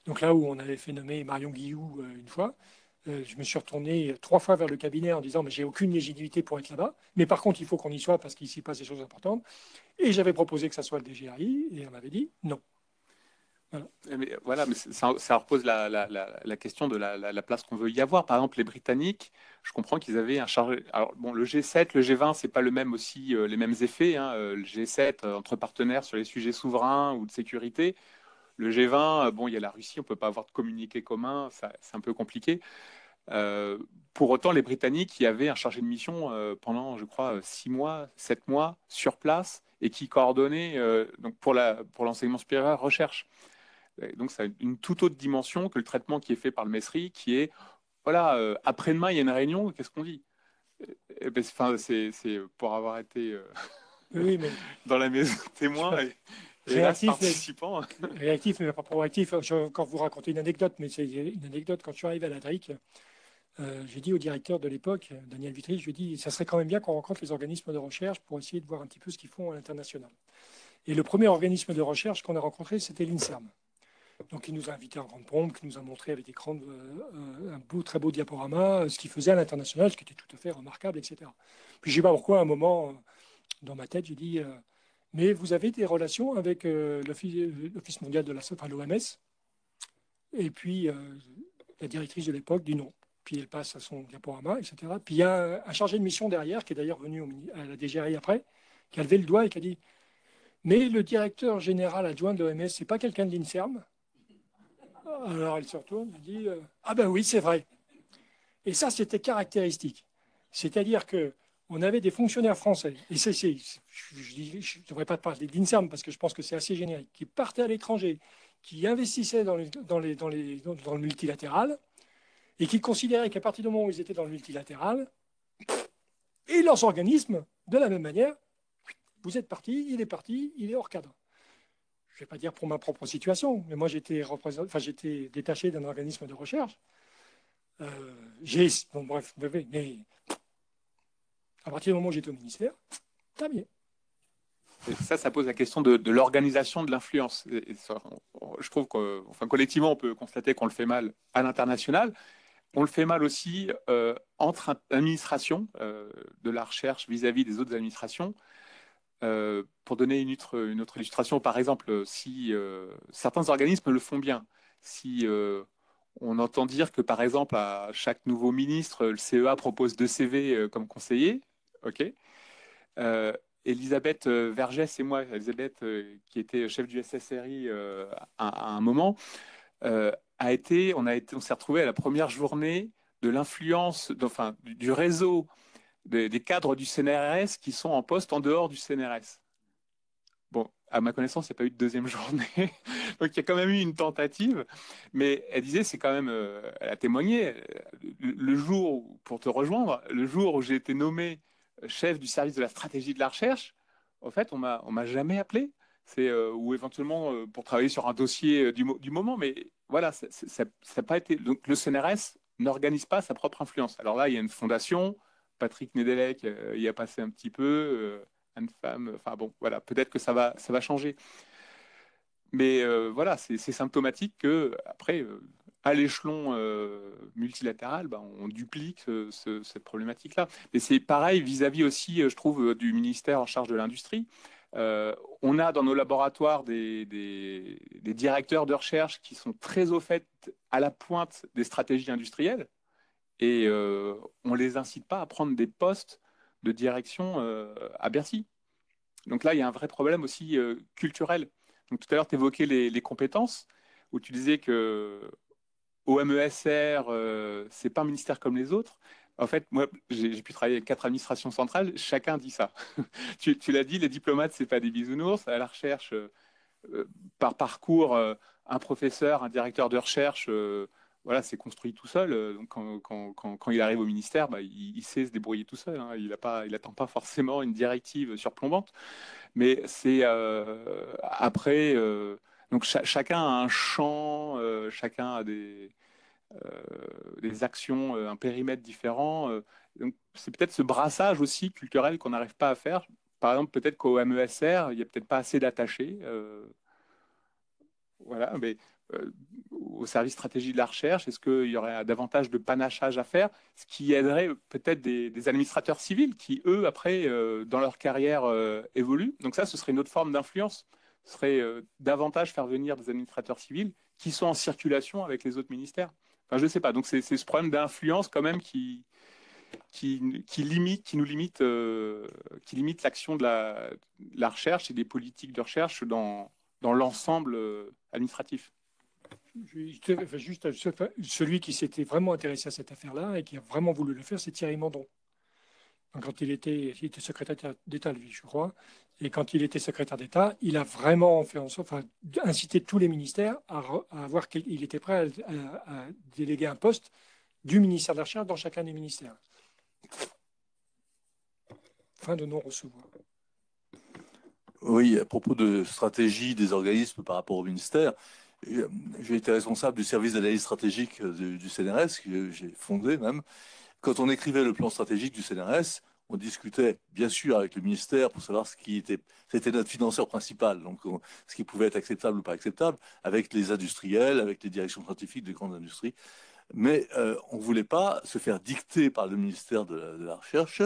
Donc là où on avait fait nommer Marion Guillou une fois, je me suis retourné 3 fois vers le cabinet en disant mais j'ai aucune légitimité pour être là-bas, mais par contre il faut qu'on y soit parce qu'il s'y passe des choses importantes. Et j'avais proposé que ça soit le DGRI et on m'avait dit non. Mais ça repose la question de la place qu'on veut y avoir. Par exemple, les Britanniques, je comprends qu'ils avaient un chargé. Alors, bon, le G7, le G20, c'est pas le même aussi, les mêmes effets. Hein. Le G7, entre partenaires sur les sujets souverains ou de sécurité. Le G20, bon, il y a la Russie, on peut pas avoir de communiqué commun, c'est un peu compliqué. Pour autant, les Britanniques, il y avait un chargé de mission pendant, je crois, 6 mois, 7 mois sur place et qui coordonnait donc pour l'enseignement supérieur recherche. Donc, ça a une toute autre dimension que le traitement qui est fait par le MESRI, qui est, voilà, après-demain, il y a une réunion, qu'est-ce qu'on dit? C'est pour avoir été oui, mais... dans la maison témoin et participant. Réactif, mais pas proactif. Je vais encore vous raconter une anecdote, mais c'est une anecdote. Quand je suis arrivé à la DRIC, j'ai dit au directeur de l'époque, Daniel Vitry, je lui ai dit, ça serait quand même bien qu'on rencontre les organismes de recherche pour essayer de voir un petit peu ce qu'ils font à l'international. Et le premier organisme de recherche qu'on a rencontré, c'était l'INSERM. Donc, il nous a invités en grande pompe, qui nous a montré avec un très beau diaporama ce qu'il faisait à l'international, ce qui était tout à fait remarquable, etc. Puis, je ne sais pas pourquoi, à un moment, dans ma tête, j'ai dit mais vous avez des relations avec l'Office mondial de la santé, l'OMS? Et puis, la directrice de l'époque dit non. Puis, elle passe à son diaporama, etc. Puis, il y a un chargé de mission derrière, qui est d'ailleurs venu à la DGRI après, qui a levé le doigt et qui a dit mais le directeur général adjoint de l'OMS, ce n'est pas quelqu'un de l'INSERM? Alors elle se retourne et dit ah ben oui, c'est vrai. Et ça, c'était caractéristique. C'est-à-dire qu'on avait des fonctionnaires français, et je ne devrais pas parler de l'INSERM parce que je pense que c'est assez générique, qui partaient à l'étranger, qui investissaient dans le multilatéral, et qui considéraient qu'à partir du moment où ils étaient dans le multilatéral, et leurs organismes, de la même manière, vous êtes parti, il est hors cadre. Je ne vais pas dire pour ma propre situation, mais moi j'étais détaché d'un organisme de recherche. Bon, bref, mais à partir du moment où j'étais au ministère, très bien. Et ça pose la question de l'organisation de l'influence. Je trouve que, collectivement, on peut constater qu'on le fait mal à l'international. On le fait mal aussi entre administrations de la recherche vis-à-vis des autres administrations. Pour donner une autre illustration, par exemple, si certains organismes le font bien, si on entend dire que, par exemple, à chaque nouveau ministre, le CEA propose 2 CV comme conseiller, ok. Elisabeth Vergès et moi, Elisabeth, qui était chef du SSRI à un moment, on s'est retrouvés à la première journée de l'influence, du réseau des cadres du CNRS qui sont en poste en dehors du CNRS. Bon, à ma connaissance, il n'y a pas eu de deuxième journée. Donc, il y a quand même eu une tentative. Mais elle disait, c'est quand même... elle a témoigné, le jour, pour te rejoindre, le jour où j'ai été nommé chef du service de la stratégie de la recherche, en fait, on m'a jamais appelé. Ou éventuellement pour travailler sur un dossier du moment. Mais voilà, ça n'a pas été... Donc, le CNRS n'organise pas sa propre influence. Alors là, il y a une fondation... Patrick Nedelec y a passé un petit peu, Anne Femme, enfin bon, voilà, peut-être que ça va changer. Mais voilà, c'est symptomatique que après, à l'échelon multilatéral, on duplique cette problématique-là. Et c'est pareil vis-à-vis aussi, je trouve, du ministère en charge de l'industrie. On a dans nos laboratoires des directeurs de recherche qui sont très au fait à la pointe des stratégies industrielles et on ne les incite pas à prendre des postes de direction à Bercy. Donc là, il y a un vrai problème aussi culturel. Donc tout à l'heure, tu évoquais les compétences, où tu disais que au MESR, c'est pas un ministère comme les autres. En fait, moi, j'ai pu travailler avec 4 administrations centrales, chacun dit ça. Tu l'as dit, les diplomates, c'est pas des bisounours. À la recherche, par parcours, un professeur, un directeur de recherche, voilà, c'est construit tout seul. Donc, quand il arrive au ministère, il sait se débrouiller tout seul. Hein. Il attend pas forcément une directive surplombante. Mais c'est après, donc chacun a un champ, chacun a des actions, un périmètre différent. Donc c'est peut-être ce brassage aussi culturel qu'on n'arrive pas à faire. Par exemple, peut-être qu'au MESR, il n'y a peut-être pas assez d'attachés. Voilà, mais au service stratégie de la recherche, est-ce qu'il y aurait davantage de panachage à faire, ce qui aiderait peut-être des administrateurs civils qui, eux, après, dans leur carrière, évoluent. Donc ça, ce serait une autre forme d'influence. Ce serait davantage faire venir des administrateurs civils qui sont en circulation avec les autres ministères. Enfin, je ne sais pas. Donc c'est ce problème d'influence quand même qui nous limite, qui limite l'action de la recherche et des politiques de recherche dans l'ensemble administratif. Juste, celui qui s'était vraiment intéressé à cette affaire-là et qui a vraiment voulu le faire, c'est Thierry Mandon. Donc, quand il était secrétaire d'État, lui, je crois, et quand il était secrétaire d'État, il a vraiment fait en sorte, enfin, incité tous les ministères à avoir qu'il était prêt à déléguer un poste du ministère de la Recherche dans chacun des ministères. Fin de non-recevoir. Oui, à propos de stratégie des organismes par rapport au ministère, j'ai été responsable du service d'analyse stratégique du CNRS, que j'ai fondé même. Quand on écrivait le plan stratégique du CNRS, on discutait bien sûr avec le ministère pour savoir c'était notre financeur principal, donc ce qui pouvait être acceptable ou pas acceptable, avec les industriels, avec les directions scientifiques des grandes industries. Mais on ne voulait pas se faire dicter par le ministère de la Recherche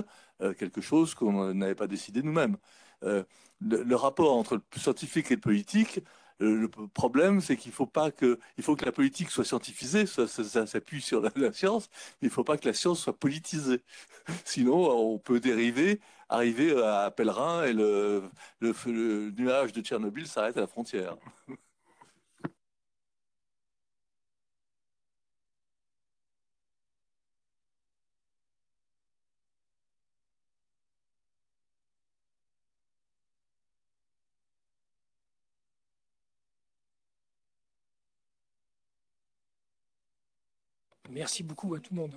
quelque chose qu'on n'avait pas décidé nous-mêmes. Le rapport entre le scientifique et le politique, le problème, c'est qu'il faut que la politique soit scientifisée, ça s'appuie sur la science, mais il ne faut pas que la science soit politisée. Sinon, on peut arriver à Pellerin et le nuage de Tchernobyl s'arrête à la frontière. Merci beaucoup à tout le monde.